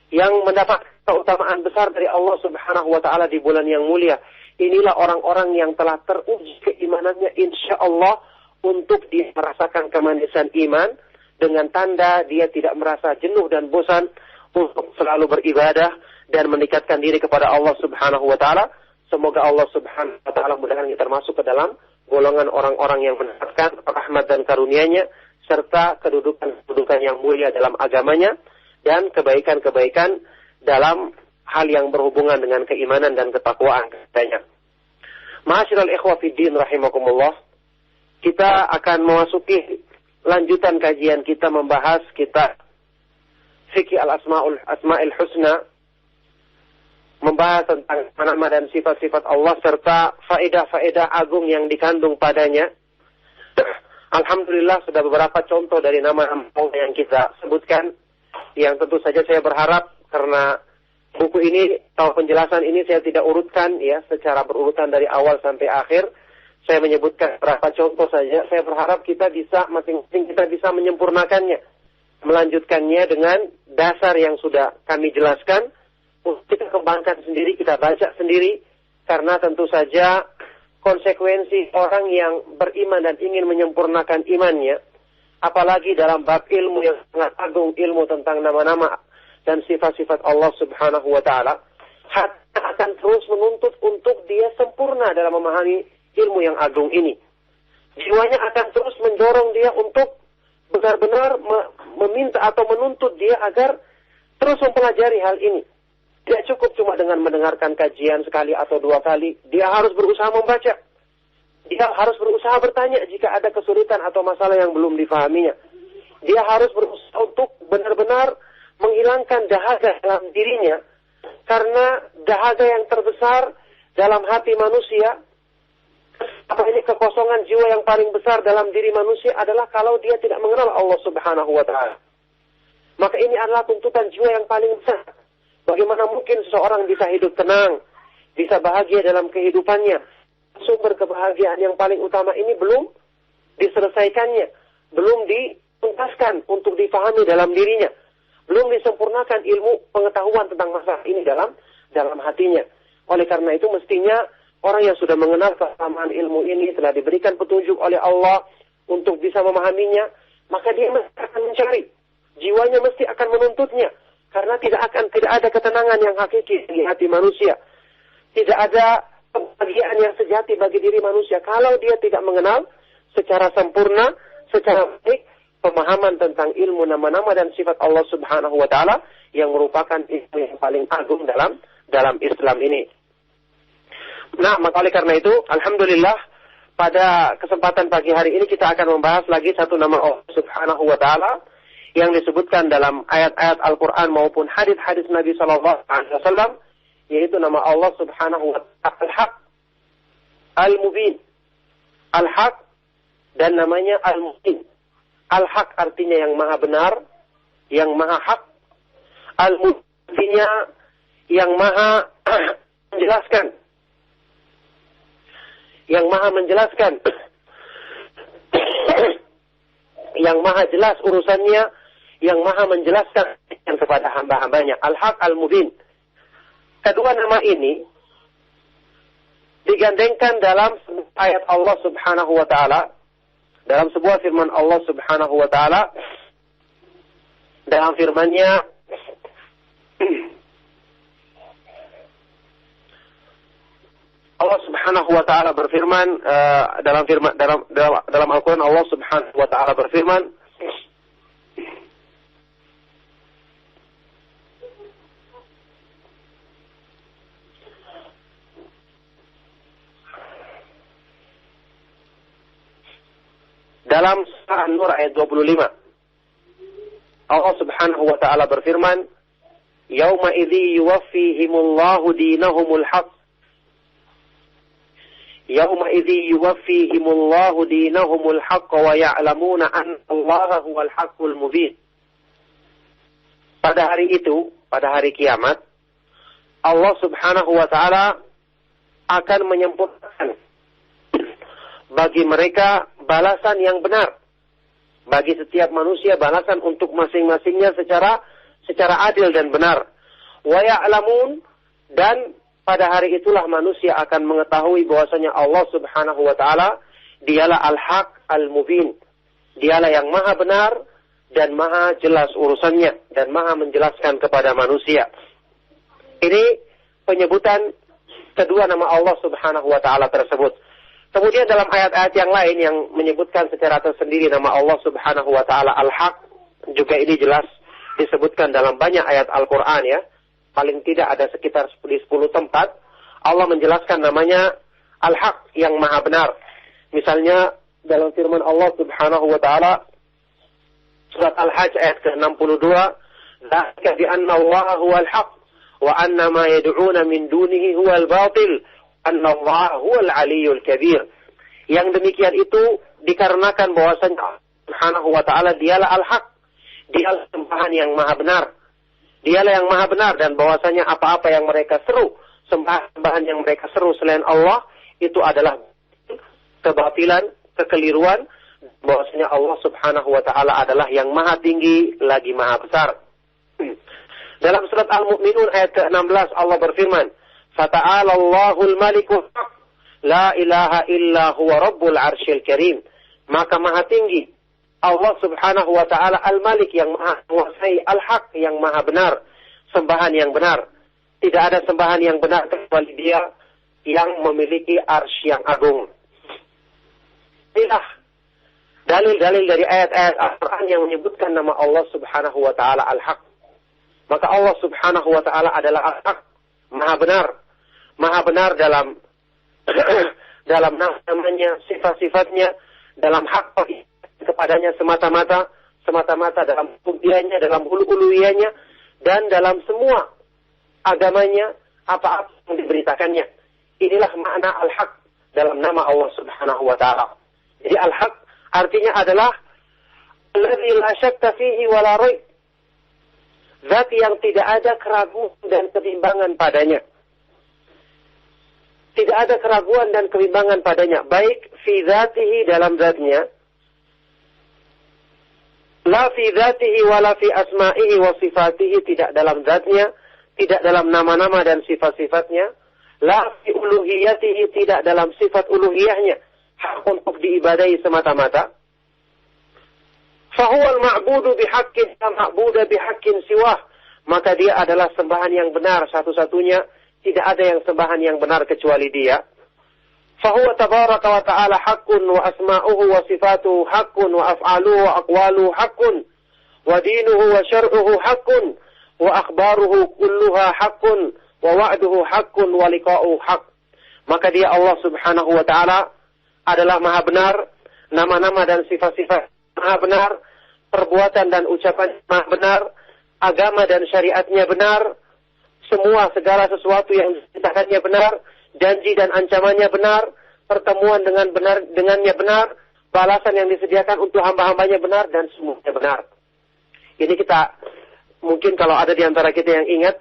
yang mendapat keutamaan besar dari Allah Subhanahu wa ta'ala di bulan yang mulia. Inilah orang-orang yang telah teruji keimanannya insya Allah untuk dia merasakan kemanisan iman, dengan tanda dia tidak merasa jenuh dan bosan untuk selalu beribadah dan meningkatkan diri kepada Allah Subhanahu wa ta'ala. Semoga Allah Subhanahu wa ta'ala mudah-mudahan kita termasuk ke dalam golongan orang-orang yang mendapatkan rahmat dan karunia-Nya serta kedudukan yang mulia dalam agamanya dan kebaikan-kebaikan dalam hal yang berhubungan dengan keimanan dan ketakwaan katanya. Ma'asyiral ikhwah fiddin rahimakumullah, kita akan memasuki lanjutan kajian kita membahas kitab Fikih Al-Asma'il Husna, membahas tentang nama dan sifat-sifat Allah serta faedah-faedah agung yang dikandung padanya. Alhamdulillah sudah beberapa contoh dari nama-nama Allah yang kita sebutkan, yang tentu saja saya berharap karena buku ini atau penjelasan ini saya tidak urutkan ya secara berurutan dari awal sampai akhir. Saya menyebutkan beberapa contoh saja. Saya berharap kita bisa masing-masing kita bisa menyempurnakannya, melanjutkannya dengan dasar yang sudah kami jelaskan. Kita kembangkan sendiri, kita baca sendiri, karena tentu saja konsekuensi orang yang beriman dan ingin menyempurnakan imannya, apalagi dalam bab ilmu yang sangat agung, ilmu tentang nama-nama dan sifat-sifat Allah Subhanahu wa ta'ala, akan terus menuntut untuk dia sempurna dalam memahami ilmu yang agung ini. Jiwanya akan terus mendorong dia untuk benar-benar meminta atau menuntut dia agar terus mempelajari hal ini. Tidak cukup cuma dengan mendengarkan kajian sekali atau 2 kali. Dia harus berusaha membaca. Dia harus berusaha bertanya jika ada kesulitan atau masalah yang belum difahaminya. Dia harus berusaha untuk benar-benar menghilangkan dahaga dalam dirinya. Karena dahaga yang terbesar dalam hati manusia, apa ini kekosongan jiwa yang paling besar dalam diri manusia adalah kalau dia tidak mengenal Allah Subhanahu wa ta'ala. Maka ini adalah tuntutan jiwa yang paling besar. Bagaimana mungkin seseorang bisa hidup tenang, bisa bahagia dalam kehidupannya? Sumber kebahagiaan yang paling utama ini belum diselesaikannya, belum dituntaskan untuk difahami dalam dirinya, belum disempurnakan ilmu pengetahuan tentang masalah ini dalam hatinya. Oleh karena itu mestinya orang yang sudah mengenal keutamaan ilmu ini, telah diberikan petunjuk oleh Allah untuk bisa memahaminya, maka dia mesti akan mencari. Jiwanya mesti akan menuntutnya. Karena tidak ada ketenangan yang hakiki di hati manusia. Tidak ada kebahagiaan yang sejati bagi diri manusia kalau dia tidak mengenal secara sempurna, secara baik, pemahaman tentang ilmu nama-nama dan sifat Allah Subhanahu wa ta'ala yang merupakan ilmu yang paling agung dalam Islam ini. Nah, maka oleh karena itu, alhamdulillah, pada kesempatan pagi hari ini kita akan membahas lagi satu nama Allah Subhanahu wa ta'ala yang disebutkan dalam ayat-ayat Al-Quran maupun hadis-hadis Nabi SAW, yaitu nama Allah Subhanahu wa ta'ala Al-Haq, Al-Mubin. Al-Haq dan namanya Al-Mubin. Al-Haq artinya yang maha benar, yang maha hak. Al-Mubin artinya yang maha menjelaskan. Yang maha menjelaskan. Yang maha jelas urusannya, yang maha menjelaskan kepada hamba-hambanya. Al-Haq Al-Mubin. Kedua nama ini digandengkan dalam ayat Allah Subhanahu wa taala, dalam sebuah firman Allah Subhanahu wa taala, dalam firman-Nya Allah Subhanahu wa taala berfirman dalam Al-Qur'an, Allah Subhanahu wa taala berfirman, dalam surah An-Nur ayat 25, Allah Subhanahu wa taala berfirman, "Yauma idzi yuwaffihimullahu dinahumul haqq." Yauma idzi yuwaffihimullahu dinahumul haqq wa ya'lamuna anna Allaha huwal haqqul mubin. Pada hari itu, pada hari kiamat, Allah Subhanahu wa taala akan menyempurnakan bagi mereka balasan yang benar. Bagi setiap manusia balasan untuk masing-masingnya secara adil dan benar. Wa ya'lamun, dan pada hari itulah manusia akan mengetahui bahwasanya Allah Subhanahu wa taala dialah Al-Haq Al-Mubin. Dialah yang maha benar dan maha jelas urusannya dan maha menjelaskan kepada manusia. Ini penyebutan kedua nama Allah Subhanahu wa taala tersebut. Kemudian dalam ayat-ayat yang lain yang menyebutkan secara tersendiri nama Allah Subhanahu wa taala Al-Haq, juga ini jelas disebutkan dalam banyak ayat Al-Qur'an ya. Paling tidak ada sekitar 10 tempat Allah menjelaskan namanya Al-Haq yang maha benar. Misalnya dalam firman Allah Subhanahu wa taala surat Al-Hajj ayat ke-62, "Dzalika bi anna Allah huwal haq wa anna ma yad'una min dunihi huwal batil. Anna Allah huwal aliyyul kabir." Yang demikian itu dikarenakan bahwasanya Allah Subhanahu wa taala dialah Al-Haq. Dialah sembahan yang maha benar. Dialah yang maha benar, dan bahwasanya apa-apa yang mereka seru, sembahan yang mereka seru selain Allah itu adalah kebatilan, kekeliruan. Bahwasanya Allah Subhanahu wa taala adalah yang maha tinggi lagi maha besar. Dalam surat Al-Mu'minun ayat ke-16 Allah berfirman, "Fata'ala Allahul Malikul Haq, la ilaha illa huwa Rabbul Arsyil Karim." Maka maha tinggi Allah Subhanahu wa taala Al-Malik yang maha menguasai, Al-Haq yang maha benar, sembahan yang benar. Tidak ada sembahan yang benar kecuali Dia yang memiliki arsy yang agung. Inilah dalil-dalil dari ayat-ayat Al-Quran yang menyebutkan nama Allah Subhanahu wa taala Al-Haq. Maka Allah Subhanahu wa taala adalah Al-Haq, maha benar. Maha benar dalam dalam namanya, sifat-sifatnya, dalam hak kepadanya semata-mata dalam uluhiyahnya, dalam uluhiyahnya, dan dalam semua agamanya, apa-apa yang diberitakannya. Inilah makna Al-Haq dalam nama Allah Subhanahu wa taala. Jadi Al-Haq artinya adalah alladzi la syakka fihi wa la raib. Zat yang tidak ada keraguan dan kebimbangan padanya. Tidak ada keraguan dan kebimbangan padanya, baik fi dzatihi, dalam zatnya, la fi dzatihi wa la fi asma'ihi wa sifatihi, tidak dalam zatnya, tidak dalam nama-nama dan sifat-sifatnya, la fi uluhiyatihi, tidak dalam sifat uluhiyahnya, hak untuk diibadahi semata-mata. Fahuwal ma'budu bihaqqin la ma'buda bihaqqin siwah, maka Dia adalah sembahan yang benar satu-satunya, tidak ada yang sembahan yang benar kecuali Dia. Fahuwa tabaraka wa ta'ala haqqun wa asma'uhu wa sifatuhu haqqun wa af'aluhu wa aqwaluhu haqqun wa dinuhu wa syar'uhu haqqun wa akhbaruhu kulluha haqqun wa wa'duhu haqqun wa liqa'uhu haqq. Maka Dia Allah Subhanahu wa ta'ala adalah maha benar, nama-nama dan sifat-sifat maha benar, perbuatan dan ucapan maha benar, agama dan syariatnya benar, semua segala sesuatu yang diceritakannya benar, janji dan ancamannya benar, pertemuan dengannya benar, balasan yang disediakan untuk hamba-hambanya benar dan semuanya benar. Ini kita, mungkin kalau ada di antara kita yang ingat,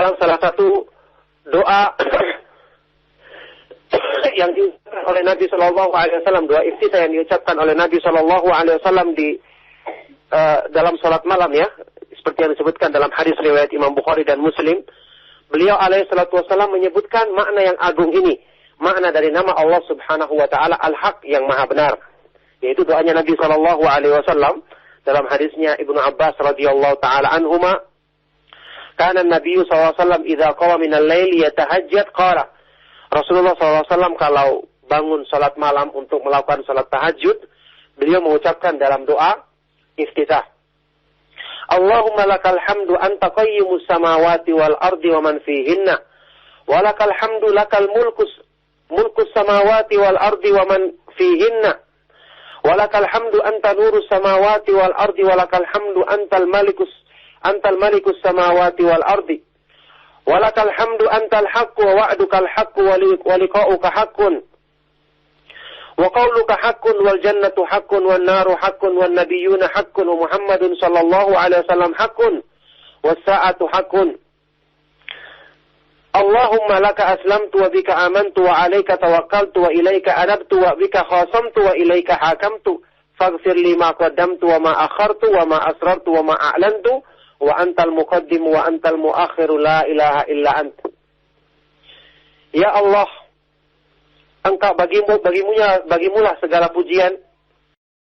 dalam salah satu doa yang diucapkan oleh Nabi Shallallahu Alaihi Wasallam, doa iftitah yang diucapkan oleh Nabi Shallallahu Alaihi Wasallam di dalam salat malam ya, seperti yang disebutkan dalam hadis riwayat Imam Bukhari dan Muslim, beliau alaihi salatu wasallam menyebutkan makna yang agung ini, makna dari nama Allah Subhanahu Wa Taala Al-Haq yang Maha Benar, yaitu doanya Nabi Shallallahu Alaihi Wasallam dalam hadisnya Ibnu Abbas radhiyallahu taala anhuma, kana Nabi sallallahu alaihi wasallam idza qama min al-lail yatahajjad qala, Rasulullah SAW kalau bangun salat malam untuk melakukan salat tahajud, beliau mengucapkan dalam doa iftitah, Allahumma lakal hamdu anta qayyimus samawati wal ardi wa man fihinna, wa lakal hamdu lakal mulkus samawati wal ardi wa man fihinna, wa lakal hamdu anta nurus samawati wal ardi, wa lakal hamdu antal malikus samawati wal ardi, walakal hamdu antal haqqu wa wa'dukal haqqu wa liqa'uka haqqun wa qawluka haqqun wal jannatu haqqun wan naru haqqun wan nabiyyuna haqqun wa Muhammadun sallallahu alaihi wasallam haqqun was sa'atu haqqun. Allahumma laka aslamtu wa bika amantu wa alayka tawakkaltu wa ilayka anabtu wa bika khasamtu wa ilayka hakamtu faghfir li ma qaddamtu wa ma akhartu wa ma asrartu wa ma a'lantu wa antal muqaddim wa antal muakhiru la ilaha illa ant. Ya Allah, Engkau bagimulah segala pujian,